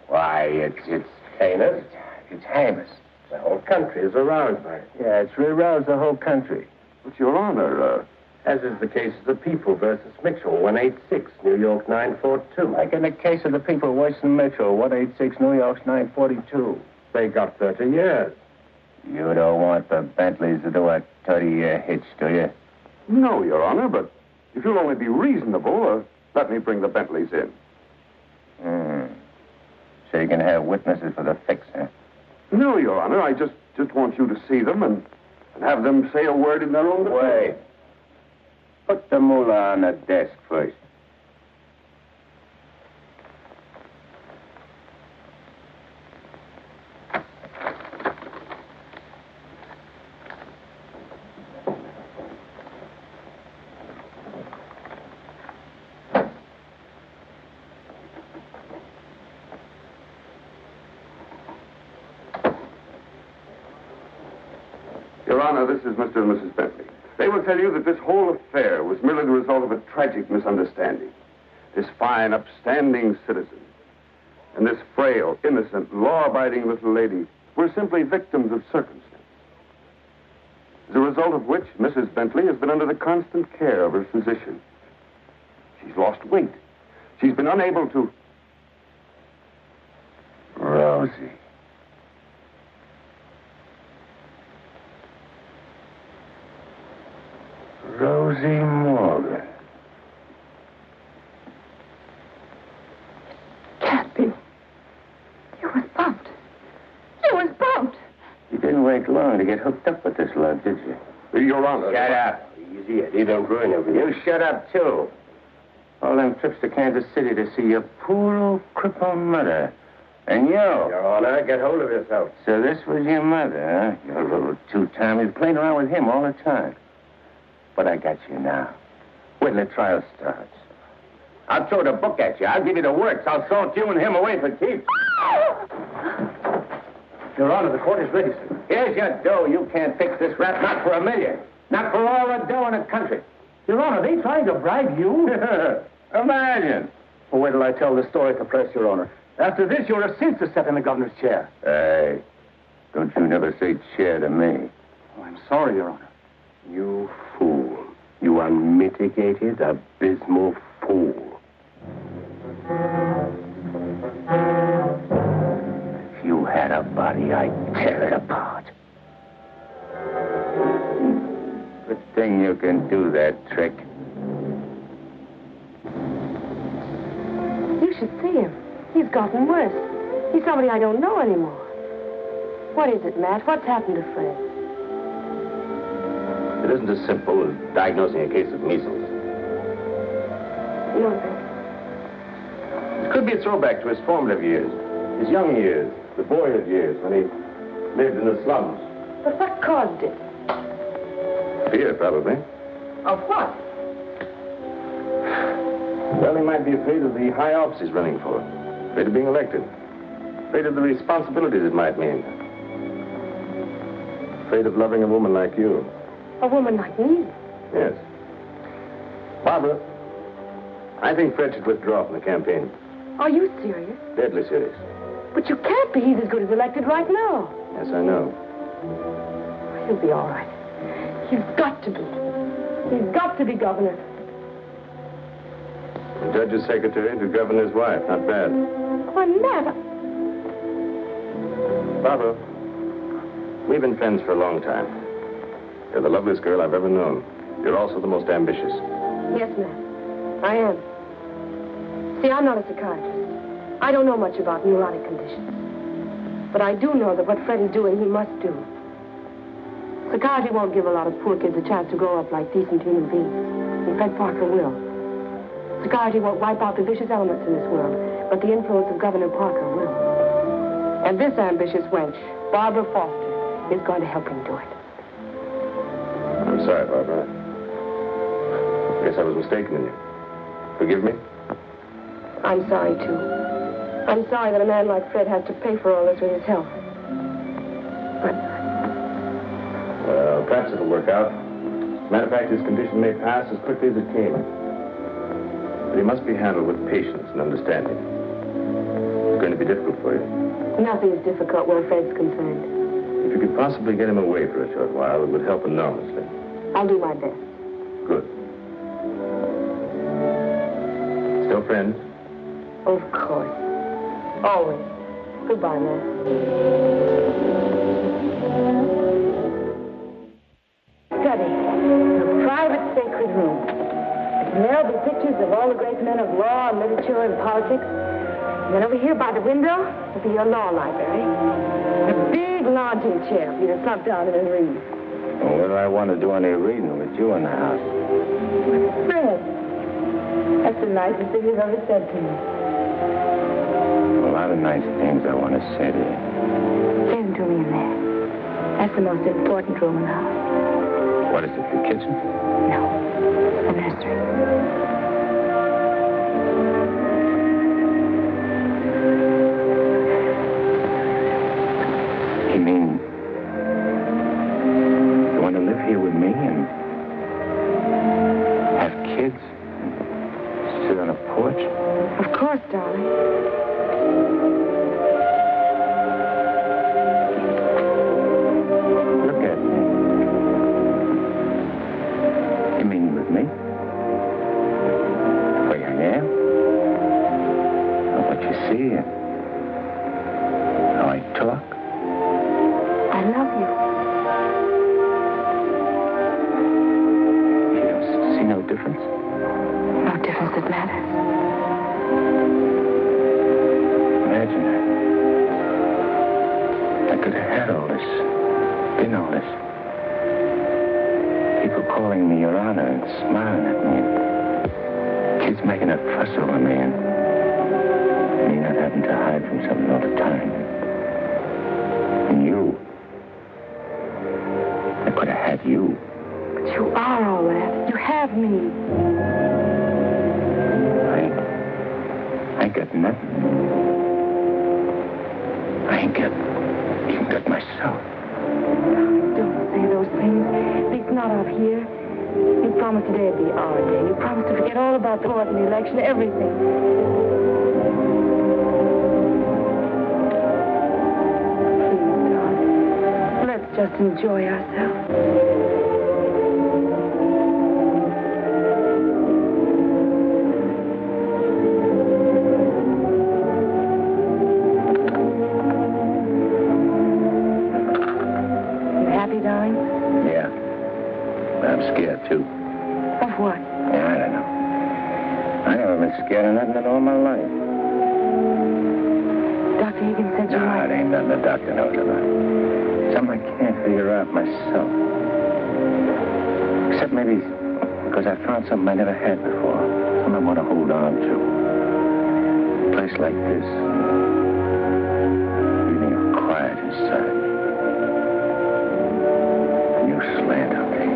Why, it's heinous. It's heinous. The whole country is aroused by it. Yeah, it's aroused the whole country. But, Your Honor, as is the case of the People versus Mitchell, 186, New York 942. Like in the case of the People, Western Metro, 186, New York's 942. They got 30 years. You don't want the Bentleys to do a 30-year hitch, do you? No, Your Honor, but if you'll only be reasonable, let me bring the Bentleys in. So you can have witnesses for the fix, huh? No, Your Honor, I just want you to see them and have them say a word in their own defense. Wait. Put the moolah on the desk first. Your Honor, this is Mr. and Mrs. Bentley. They will tell you that this whole affair was merely the result of a tragic misunderstanding. This fine, upstanding citizen and this frail, innocent, law-abiding little lady were simply victims of circumstance. As a result of which, Mrs. Bentley has been under the constant care of her physician. She's lost weight. She's been unable to... Rosie. Rosie Morgan. Can't be. You was bumped. You was bumped. She didn't wake to get hooked up with this love, did you? Your Honor. Shut up. Easy, Eddie. Don't ruin everything. You shut up, too. All them trips to Kansas City to see your poor old crippled mother. And you. Your Honor, get hold of yourself. So this was your mother, huh? Your little two-timer. You're playing around with him all the time. But I got you now. Wait till the trial starts. I'll throw the book at you. I'll give you the works. I'll salt you and him away for keeps. Your Honor, the court is ready, sir. Here's your dough. You can't fix this rap, not for $1 million. Not for all the dough in the country. Your Honor, they trying to bribe you? Imagine. Well, wait till I tell the story at the press, Your Honor. After this, you're a sin to sit in the governor's chair. Hey, don't you never say chair to me. Oh, I'm sorry, Your Honor. You fool. You unmitigated, abysmal fool. If you had a body, I'd tear it apart. Good thing you can do that trick. You should see him. He's gotten worse. He's somebody I don't know anymore. What is it, Matt? What's happened to Fred? It isn't as simple as diagnosing a case of measles. No. It could be a throwback to his formative years, his young years, the boyhood years when he lived in the slums. But what caused it? Fear, probably. Of what? Well, he might be afraid of the high office he's running for. Afraid of being elected. Afraid of the responsibilities it might mean. Afraid of loving a woman like you. A woman like me? Yes. Barbara, I think Fred should withdraw from the campaign. Are you serious? Deadly serious. But you can't be. He's as good as elected right now. Yes, I know. He'll be all right. He's got to be. He's got to be governor. The judge's secretary to governor's wife. Not bad. Why, Matt, Barbara, we've been friends for a long time. You're the loveliest girl I've ever known. You're also the most ambitious. Yes, Matt. I am. See, I'm not a psychiatrist. I don't know much about neurotic conditions. But I do know that what Fred is doing, he must do. Psychiatry won't give a lot of poor kids a chance to grow up like decent human beings. And Fred Parker will. Psychiatry won't wipe out the vicious elements in this world, but the influence of Governor Parker will. And this ambitious wench, Barbara Foster, is going to help him do it. I'm sorry, Barbara. I guess I was mistaken in you. Forgive me? I'm sorry, too. I'm sorry that a man like Fred has to pay for all this with his health. But well, perhaps it'll work out. As a matter of fact, his condition may pass as quickly as it came. But he must be handled with patience and understanding. It's going to be difficult for you. nothing is difficult where Fred's concerned. If you could possibly get him away for a short while, it would help enormously. I'll do my best. Good. Still friends? Of course. Always. Goodbye, man. Study. A private sacred room. There'll be pictures of all the great men of law and literature and politics. And then over here by the window will be your law library. A big lounging chair for you to slump down in and read. Well, what do I want to do any reading with you in the house? Fred, that's the nicest thing you've ever said to me. A lot of nice things I want to say to you. Say them to me in there. That's the most important room in the house. What is it, the kitchen? No, the nursery. You mean you want to live here with me and have kids and sit on a porch? Of course, darling. Look at me. You mean with me? The way I am? Or what you see and how I talk? I love you. You don't see no difference? No difference that matters. Imagine I could have had all this You know this. People calling me Your Honor and smiling at me. Kids making a fuss over me and me not having to hide from something all the time. And you. I could have had you. But you are all that. You have me. I ain't got nothing. I ain't got even got myself. Don't say those things. At least not out here. You promised today would be our day. You promised to forget all about the court and the election, everything. Please, darling. Let's just enjoy ourselves. Too. Of what? Yeah, I don't know. I never been scared of nothing in all my life. Dr. Higgins said you might. It ain't nothing the doctor knows about. Something I can't figure out myself. Except maybe because I found something I never had before. Something I want to hold on to. A place like this. Feeling of quiet inside. A new slant on things.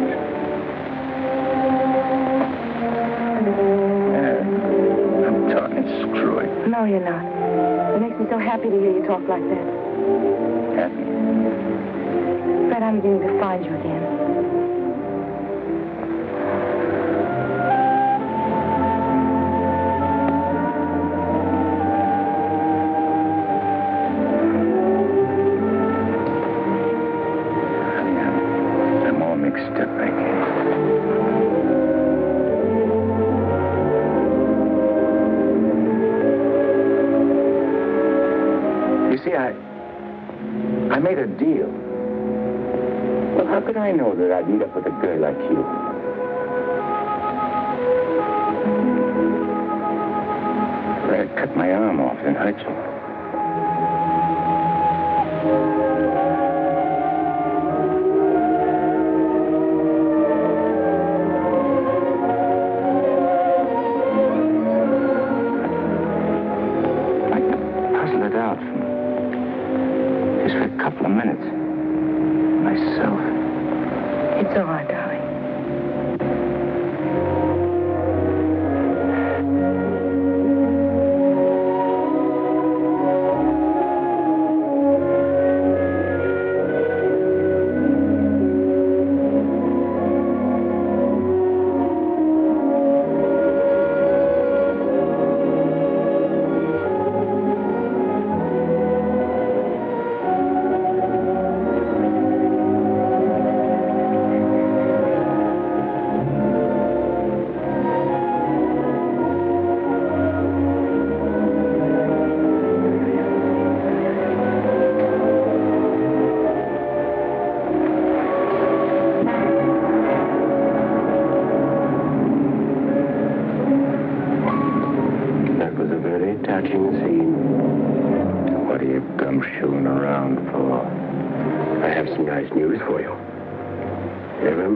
Screw it. No, you're not. It makes me so happy to hear you talk like that. Happy? Fred, I'm beginning to find you again. Honey, I'm all mixed up, I guess. I made a deal. Well, how could I know that I'd meet up with a girl like you? I'd cut my arm off and hurt you. I puzzled it out just for a couple of minutes. Myself. It's all right, darling.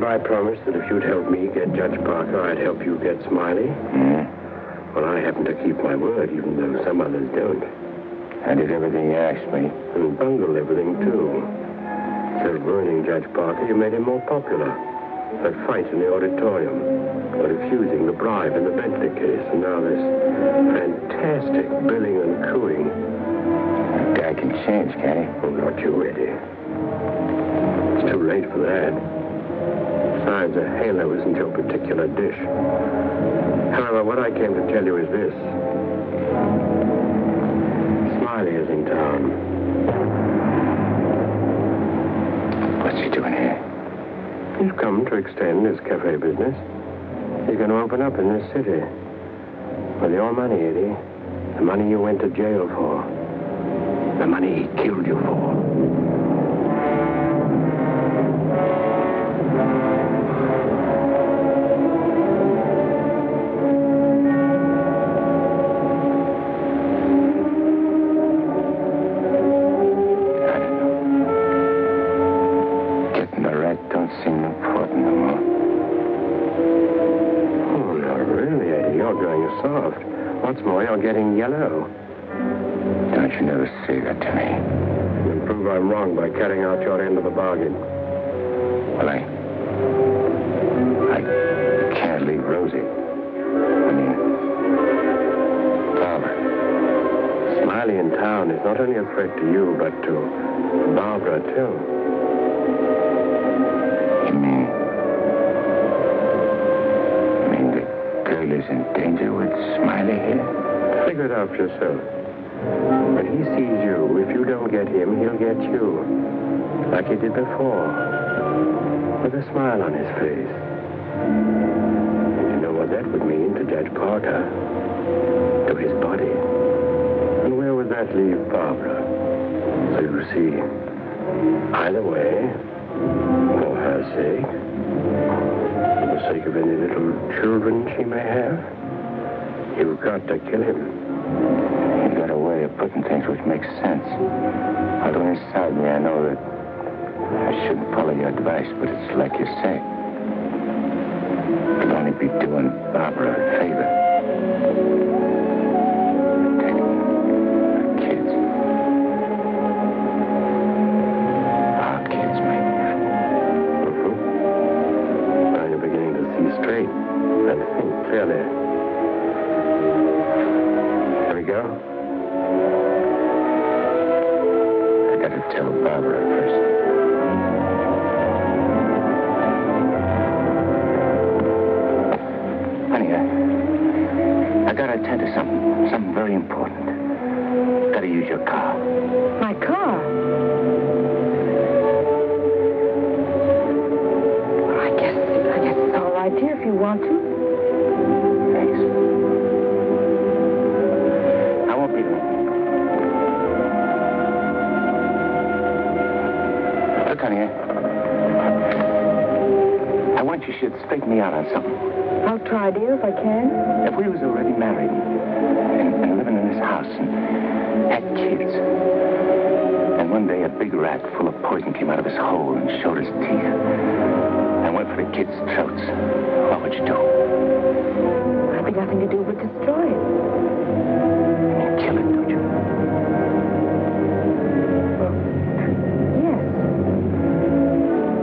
I promised that if you'd help me get Judge Parker, I'd help you get Smiley. Well, I happen to keep my word, even though some others don't. I did everything you asked me. And bungled everything, too. Instead of ruining Judge Parker, you made him more popular. That fight in the auditorium, or refusing the bribe in the Bentley case, and now this fantastic billing and cooing. That guy can change, can't he? Oh, not you, Eddie. It's too late for that. Besides, a halo isn't your particular dish. However, what I came to tell you is this. Smiley is in town. What's he doing here? He's come to extend his cafe business. He's going to open up in this city. With your money, Eddie. The money you went to jail for. The money he killed you for. you're growing soft. What's more, you're getting yellow. Don't you never say that to me. You'll prove I'm wrong by carrying out your end of the bargain. Well, I can't leave Rosie. I mean, Barbara. Smiley in town is not only a threat to you, but to Barbara, too. You mean the girl is in danger with Smiley here? Figure it out for yourself. When he sees you, if you don't get him, he'll get you. Like he did before. With a smile on his face. You know what that would mean to Judge Parker? To his body. And where would that leave Barbara? So you see, either way, for her sake, for the sake of any little children she may have, you've got to kill him. You've got a way of putting things which makes sense. Although inside me I know that I shouldn't follow your advice, but it's like you say. It'll only be doing Barbara a favor. Protecting her kids. Our kids, mate. Now you're beginning to see straight and think clearly. Here we go. I gotta tell Barbara first. Honey, I gotta attend to something very important. Gotta use your car. My car? Well, I guess it's all right, dear, if you want to. Thanks. I won't be long. Look, honey, I want you should straighten me out on something. I'll try, dear, if I can. If we was already married and living in this house and had kids, and one day a big rat full of poison came out of his hole and showed his teeth and went for the kids' throats, what would you do? There'll be nothing to do but destroy it. You kill it, don't you? Yes.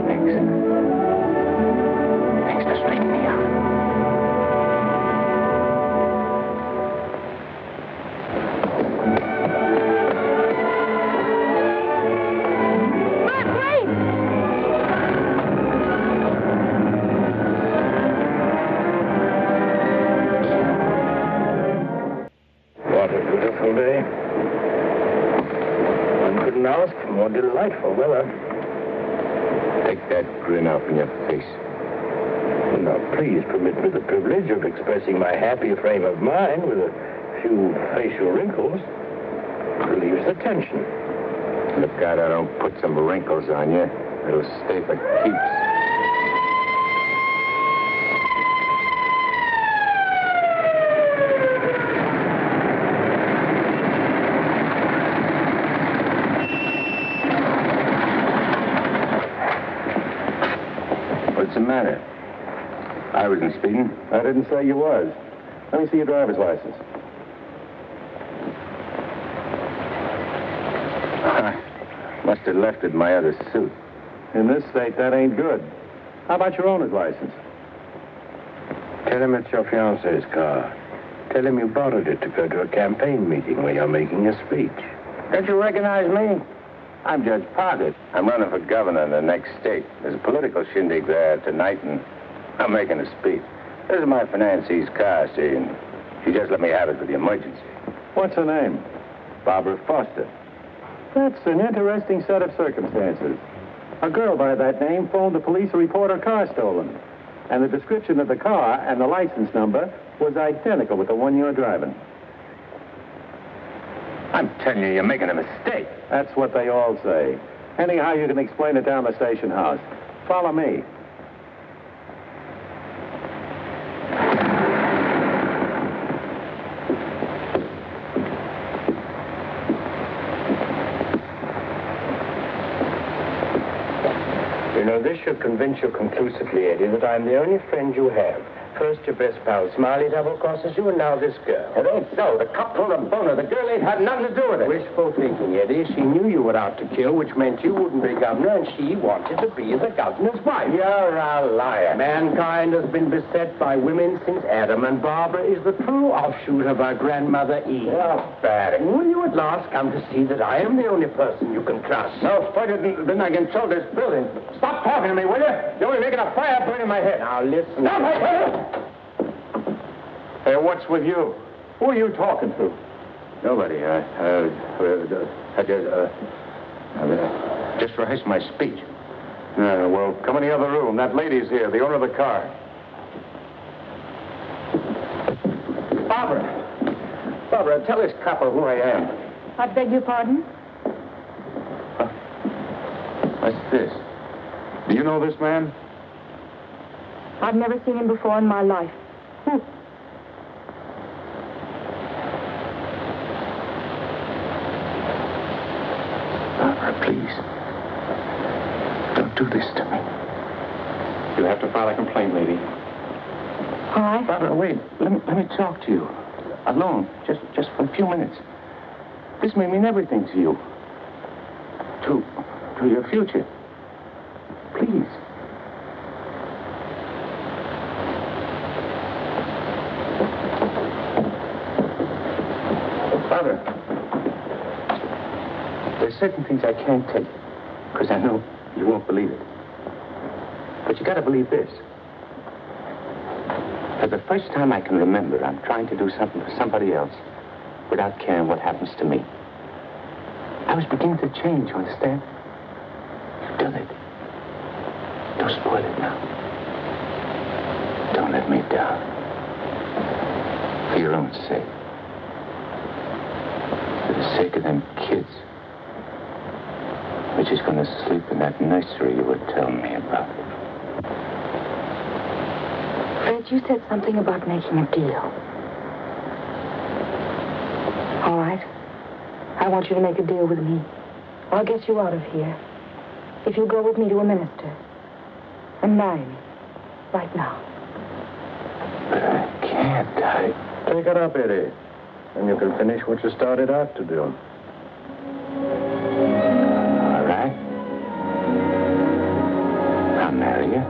Thanks. Thanks for straightening me out. What a beautiful day. One couldn't ask for more delightful weather. Take that grin off in your face. Now, please permit me the privilege of expressing my happy frame of mind with a few facial wrinkles. Relieves the tension. Look out, I don't put some wrinkles on you. It'll stay for keeps. What's the matter? I wasn't speeding. I didn't say you was. Let me see your driver's license. Must have left it in my other suit. In this state, that ain't good. How about your owner's license? Tell him it's your fiancée's car. Tell him you borrowed it to go to a campaign meeting where you're making a speech. Don't you recognize me? I'm Judge Parker. I'm running for governor in the next state. There's a political shindig there tonight, and I'm making a speech. This is my fiancee's car, see, and she just let me have it for the emergency. What's her name? Barbara Foster. That's an interesting set of circumstances. A girl by that name phoned the police to report her car stolen. And the description of the car and the license number was identical with the one you're driving. I'm telling you, you're making a mistake. That's what they all say. Anyhow, you can explain it down the station house. Follow me. You know, this should convince you conclusively, Eddie, that I'm the only friend you have. First your best pal Smiley double-crosses you, and now this girl. It ain't so. The cop pulled a boner. The girl ain't had nothing to do with it. Wishful thinking, Eddie. She knew you were out to kill, which meant you wouldn't be governor, and she wanted to be the governor's wife. You're a liar. Mankind has been beset by women since Adam, and Barbara is the true offshoot of our grandmother Eve. You're bad. Will you at last come to see that I am the only person you can trust? So further than I control this building. Stop talking to me, will you? You're only making a fire burn in my head. Now, listen. Stop it! Hey, what's with you? Who are you talking to? Nobody. I just rehearsed my speech. Well, come in the other room. That lady's here, the owner of the car. Barbara, tell this copper who I am. I beg your pardon? What's this? Do you know this man? I've never seen him before in my life. Who? Barbara, please. Don't do this to me. You'll have to file a complaint, lady. All right. Barbara, wait. Let me talk to you. Alone. Just for a few minutes. This may mean everything to you. To your future. Please. Father, there's certain things I can't tell you, because I know you won't believe it. But you gotta believe this. For the first time I can remember, I'm trying to do something for somebody else without caring what happens to me. I was beginning to change, you understand? You've done it. Don't spoil it now. Don't let me down. For your own sake. For the sake of them kids. Which is going to sleep in that nursery you were telling me about. Fred, you said something about making a deal. All right. I want you to make a deal with me. I'll get you out of here. If you'll go with me to a minister. And marry me. Right now. But I can't. Take it up, Eddie. And you can finish what you started out to do. All right. I'll marry you.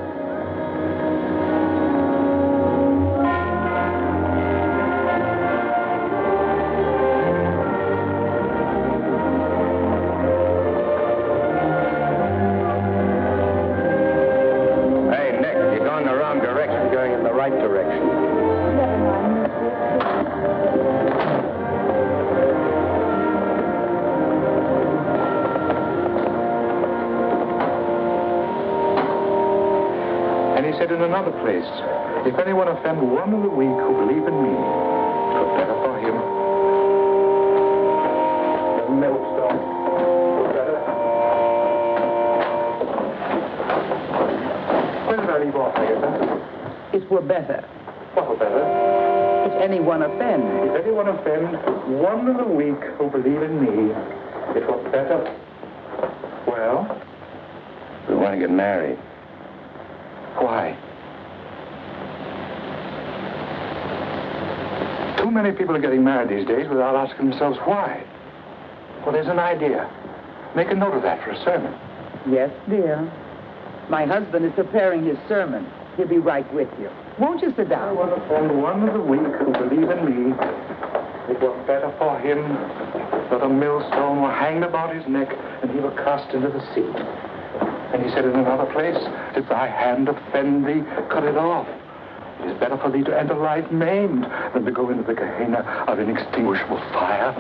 In another place, if anyone offend one of the weak who believe in me, it were better for him. The millstone. Better. Where did I leave off, Agatha? It were better. What were better? If anyone offend. If anyone offend one of the weak who believe in me, it were better. Well? We want to get married. Why? Too many people are getting married these days without asking themselves why. Well, there's an idea. Make a note of that for a sermon. Yes, dear. My husband is preparing his sermon. He'll be right with you. Won't you sit down? I want to offend one of the weak who believe in me. It were better for him that a millstone were hanged about his neck and he were cast into the sea. And he said in another place, if thy hand offend thee, cut it off. It is better for thee to enter life maimed than to go into the Gehenna of inextinguishable fire.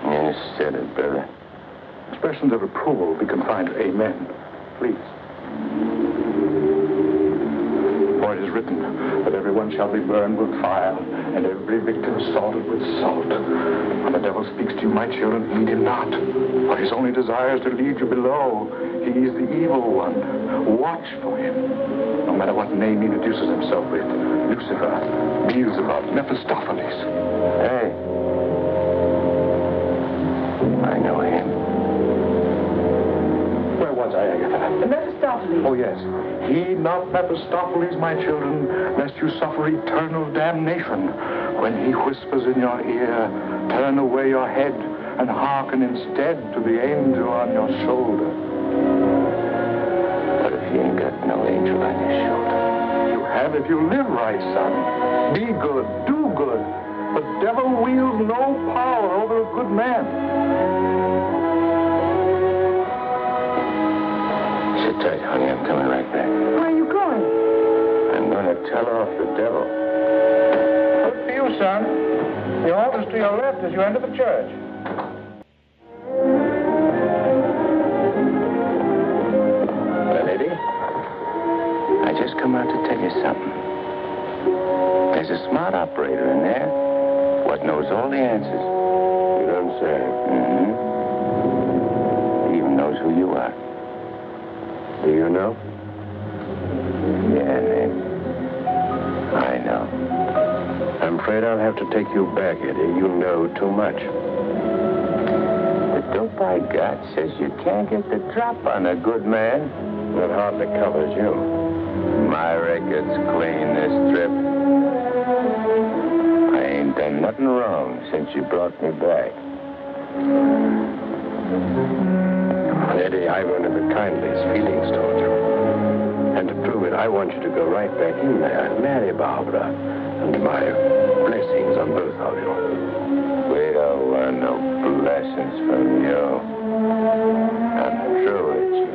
You said it, brother. Expressions of approval be confined to amen. Please. For it is written that everyone shall be burned with fire, and every victim salted with salt. When the devil speaks to you, my children, heed him not. For his only desire is to lead you below. He is the evil one. Watch for him. No matter what name he introduces himself with. Lucifer, Beelzebub, Mephistopheles. Hey. I know him. Where was I, Agatha? The Mephistopheles Mephistopheles. Oh, yes. Heed not Mephistopheles, my children, lest you suffer eternal damnation. When he whispers in your ear, turn away your head and hearken instead to the angel on your shoulder. But if you ain't got no angel on your shoulder? You have if you live right, son. Be good, do good. The devil wields no power over a good man. Sit tight, honey. I'm coming right back. Where are you going? I'm going to tell off the devil. Good for you, son. The altar's to your left as you enter the church. Well, Eddie, I just come out to tell you something. There's a smart operator in there what knows all the answers. You don't say. Mm-hmm. He even knows who you are. Do you know? Yeah, Nick. I know. I'm afraid I'll have to take you back, Eddie. You know too much. The dope I got says you can't get the drop on a good man. That hardly covers you. My record's clean this trip. I ain't done nothing wrong since you brought me back. Eddie, I've one of the kindliest feelings toward you. And to prove it, I want you to go right back in there and marry Barbara. And my blessings on both of you. We don't want no blessings from you. I'm through with you.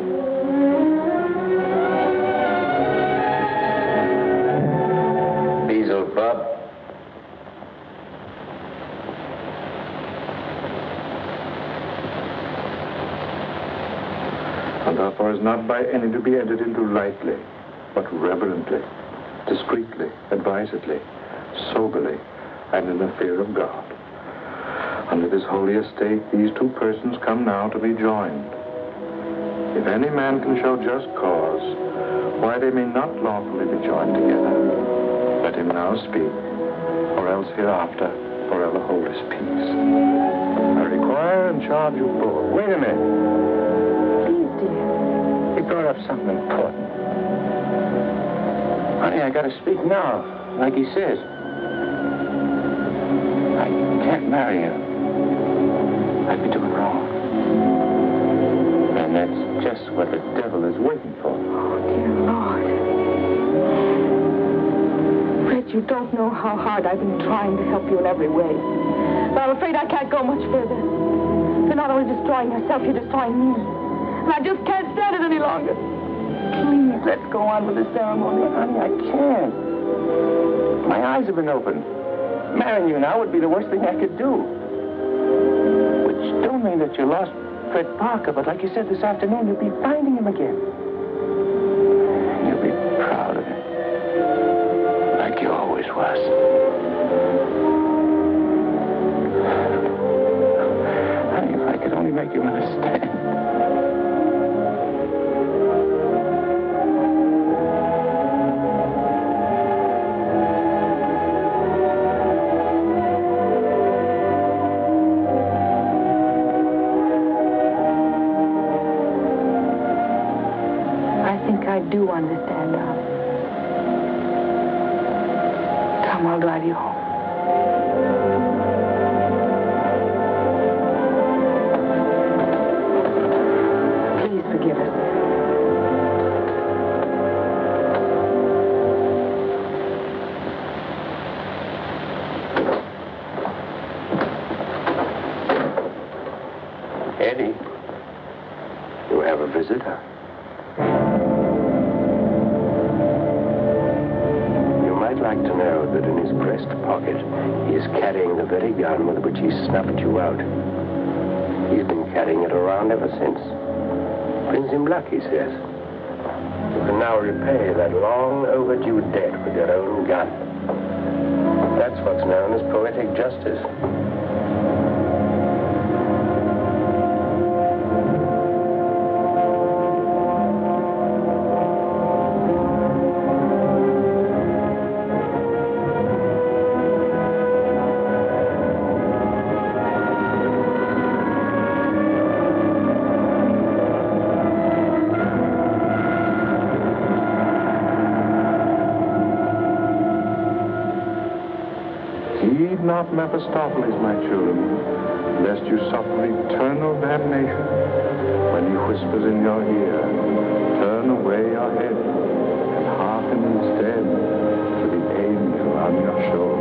Beelzebub. And therefore is not by any to be entered into lightly, but reverently, discreetly, advisedly, soberly, and in the fear of God. Under this holy estate, these two persons come now to be joined. If any man can show just cause why they may not lawfully be joined together, let him now speak, or else hereafter forever hold his peace. I require and charge you both. Wait a minute. Please, dear. He brought up something important. Honey, I gotta speak now, like he says. I can't marry you. I'd be doing wrong. And that's just what the devil is waiting for. Oh, dear Lord. Fred, you don't know how hard I've been trying to help you in every way. But I'm afraid I can't go much further. You're not only destroying yourself, you're destroying me. And I just can't stand it any longer. Please, let's go on with the ceremony. Honey, I can't. My eyes have been opened. Marrying you now would be the worst thing I could do. Which don't mean that you lost Fred Parker, but like you said this afternoon, you'll be finding him again. And you'll be proud of him. Like you always was. Honey, if I could only make you understand. I do understand, darling. Come, I'll drive you home. Please forgive us. Eddie, you have a visitor. Like to know that in his breast pocket he is carrying the very gun with which he snuffed you out. He's been carrying it around ever since. Brings him luck, he says. You can now repay that long overdue debt with your own gun. That's what's known as poetic justice. Heed not Mephistopheles, my children, lest you suffer eternal damnation when he whispers in your ear, turn away your head and hearken instead to the angel on your shoulder.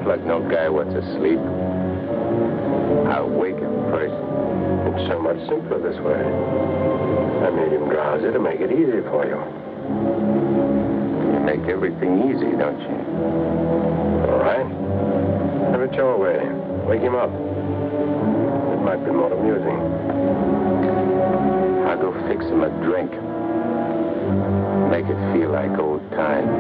Plug no guy what's asleep. I'll wake him first. It's so much simpler this way. I made him drowsy to make it easy for you. You make everything easy, don't you? All right. Have it your way. Wake him up. It might be more amusing. I'll go fix him a drink. Make it feel like old times.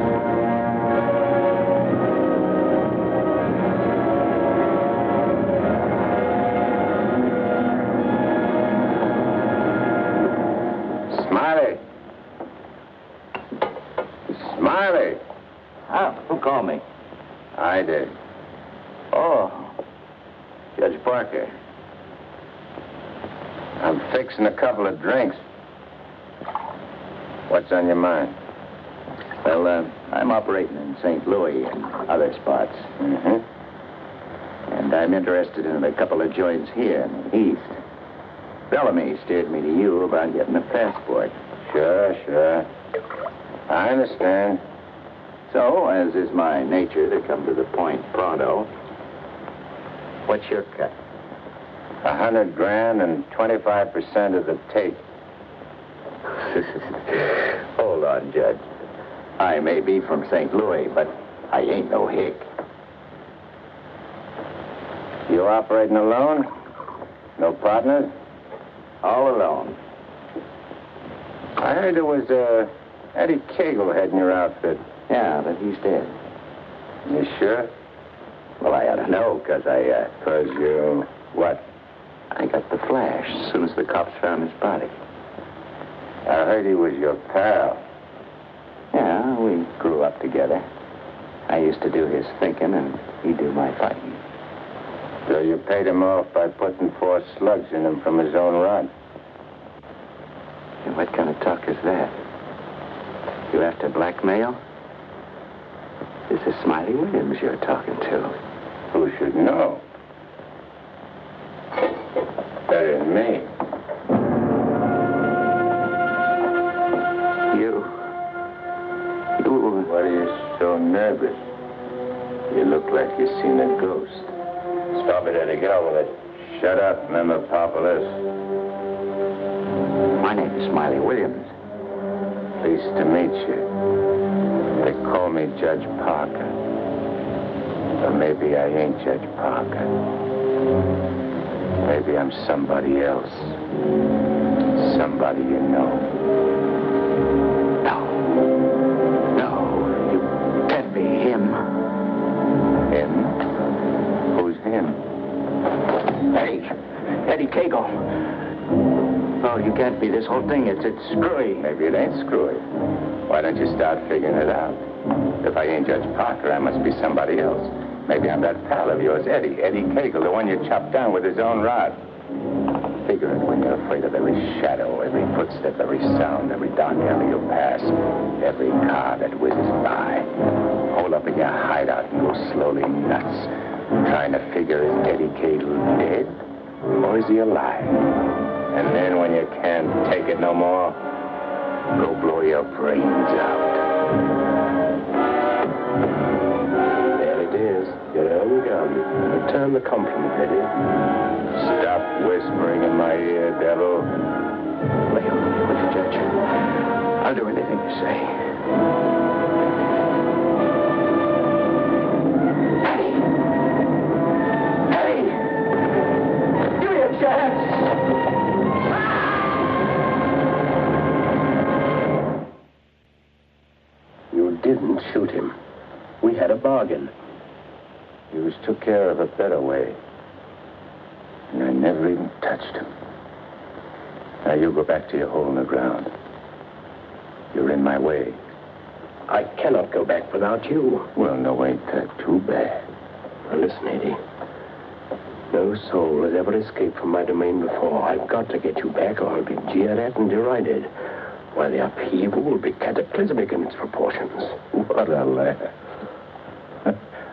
Smiley! Ah, who called me? I did. Oh, Judge Parker. I'm fixing a couple of drinks. What's on your mind? Well, I'm operating in St. Louis and other spots. Mm-hmm. And I'm interested in a couple of joints here in the East. Bellamy steered me to you about getting a passport. Sure. I understand. So, as is my nature to come to the point pronto, what's your cut? $100,000 and 25% of the tape. Hold on, Judge. I may be from St. Louis, but I ain't no hick. You operating alone? No partners? All alone. I heard there was Eddie Kagle heading your outfit. Yeah, but he's dead. You sure? Well, I ought to know, because Because you... what? I got the flash as soon as the cops found his body. I heard he was your pal. Yeah, we grew up together. I used to do his thinking, and he'd do my fighting. So you paid him off by putting 4 slugs in him from his own rod. And what kind of talk is that? You after blackmail? This is Smiley Williams you're talking to. Who should know? Better than me. You... What are you so nervous? You look like you've seen a ghost. Stop it, Eddie. Get on with it. Shut up, Mephistopheles. My name is Smiley Williams. Pleased to meet you. They call me Judge Parker. Or maybe I ain't Judge Parker. Maybe I'm somebody else. Somebody you know. No, you can't be him. Him? Who's him? Eddie Kagle. Oh, you can't be. This whole thing, it's screwy. Maybe it ain't screwy. Why don't you start figuring it out? If I ain't Judge Parker, I must be somebody else. Maybe I'm that pal of yours, Eddie Kagle, the one you chopped down with his own rod. Figure it when you're afraid of every shadow, every footstep, every sound, every dark alley you pass, every car that whizzes by. Hole up in your hideout and go slowly nuts, trying to figure is Eddie Kagle dead or is he alive? And then when you can't take it no more, go blow your brains out. There it is. Your own gun. Return the compliment, Eddie. Stop whispering in my ear, devil. Lay on with the judge. I'll do anything you say. Eddie! Give me a chance! You didn't shoot him. We had a bargain. You took care of a better way. And I never even touched him. Now, you go back to your hole in the ground. You're in my way. I cannot go back without you. Well, no, ain't that too bad. Now, listen, Eddie. No soul has ever escaped from my domain before. I've got to get you back or I'll be jeered at and derided. Why, the upheaval will be cataclysmic in its proportions. What a laugh.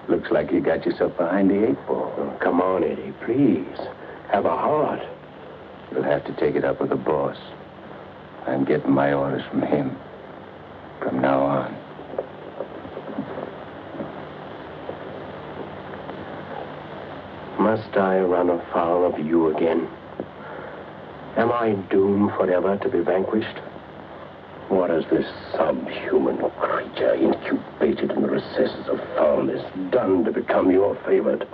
Looks like you got yourself behind the 8 ball. Oh, come on, Eddie, please. Have a heart. You'll have to take it up with the boss. I'm getting my orders from him. From now on. Must I run afoul of you again? Am I doomed forever to be vanquished? What has this subhuman creature incubated in the recesses of foulness done to become your favorite?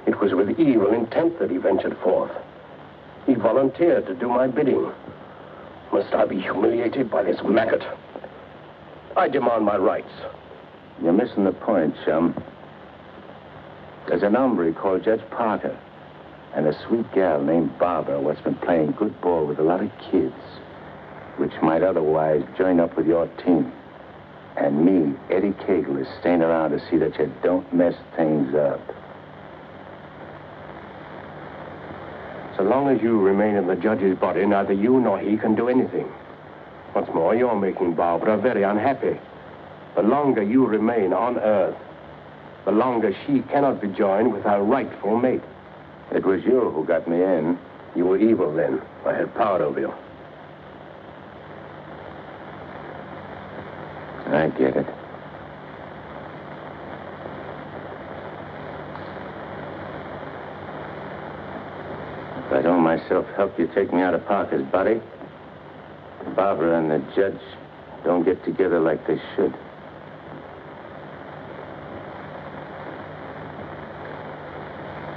It was with evil intent that he ventured forth. He volunteered to do my bidding. Must I be humiliated by this maggot? I demand my rights. You're missing the point, chum. There's an hombre called Judge Parker and a sweet gal named Barbara what's been playing good ball with a lot of kids, which might otherwise join up with your team. And me, Eddie Kagle, is staying around to see that you don't mess things up. So long as you remain in the judge's body, neither you nor he can do anything. What's more, you're making Barbara very unhappy. The longer you remain on Earth, the longer she cannot be joined with her rightful mate. It was you who got me in. You were evil then. I had power over you. I get it. If I don't myself help you take me out of Parker's body, Barbara and the judge don't get together like they should.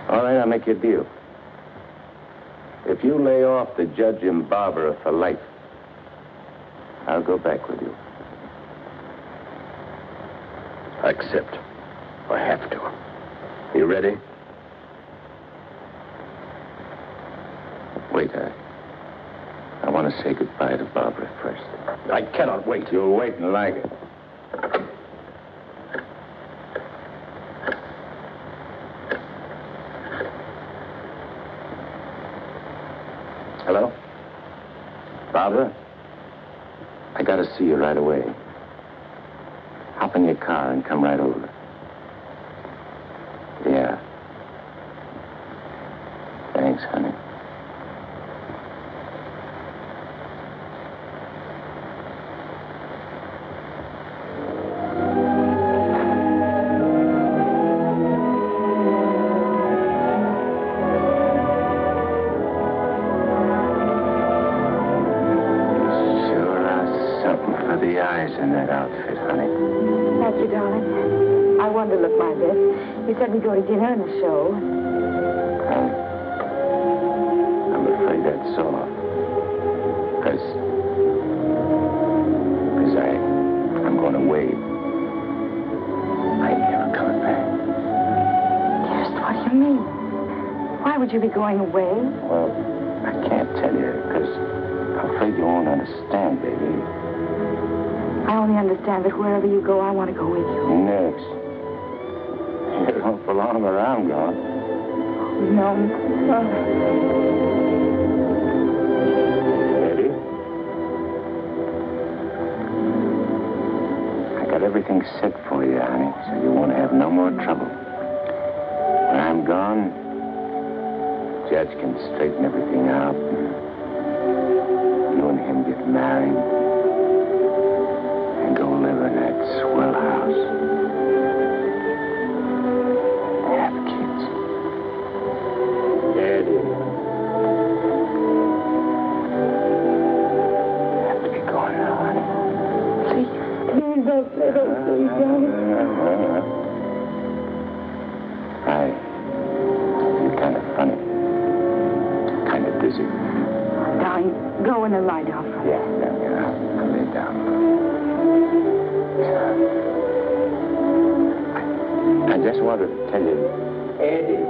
All right, I'll make you a deal. If you lay off the judge and Barbara for life, I'll go back with you. I accept. I have to. You ready? Wait, I want to say goodbye to Barbara first. I cannot wait. You'll wait and like it. Hello? Barbara? I gotta see you right away. Hop in your car and come right over. Yeah. Thanks, honey. In that outfit, honey. Thank you, darling. I wanted to look my best. You said we'd go to dinner and a show. I'm afraid that's all. Because I'm going away. I ain't never coming back. Dearest, what do you mean? Why would you be going away? Well, I can't tell you, because I'm afraid you won't understand, baby. I only understand that wherever you go, I want to go with you. Next. You don't belong where I'm going. No. Eddie? I got everything set for you, honey, so you won't have no more trouble. When I'm gone, Judge can straighten everything out. You and him get married. And go live in that swell house. Have kids. Eddie. I have to be going now, honey. Please don't let us leave, darling. You're kind of funny. Kind of dizzy. Darling, go in and lie down. Yeah. I'll lay down. I just wanted to tell you, Eddie.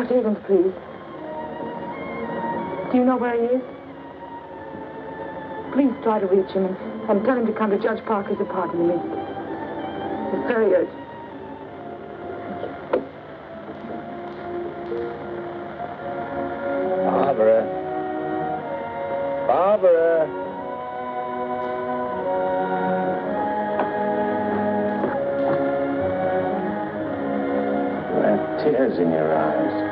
Dr. Higgins, please. Do you know where he is? Please try to reach him and tell him to come to Judge Parker's apartment immediately. It's very urgent. Barbara. Barbara. You have tears in your eyes.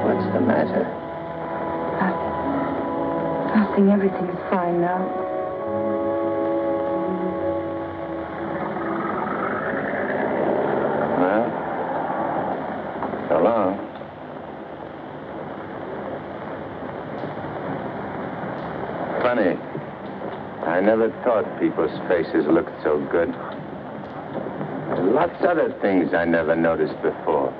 What's the matter? Nothing. Everything is fine now. Well, so long. Funny. I never thought people's faces looked so good. There's lots of other things I never noticed before.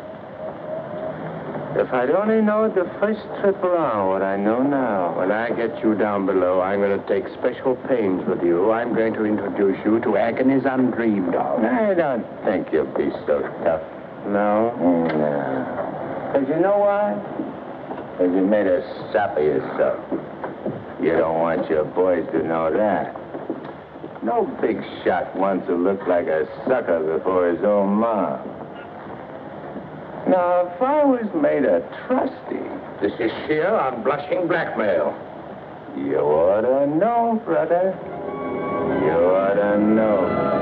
If I'd only known the first trip around what I know now, when I get you down below, I'm going to take special pains with you. I'm going to introduce you to agonies undreamed of. I don't think you'll be so tough. No? No. Because you know why? Because you made a sap of yourself. You don't want your boys to know that. No big shot wants to look like a sucker before his own mom. Now, if I was made a trustee... This is sheer unblushing blackmail. You ought to know, brother. You ought to know.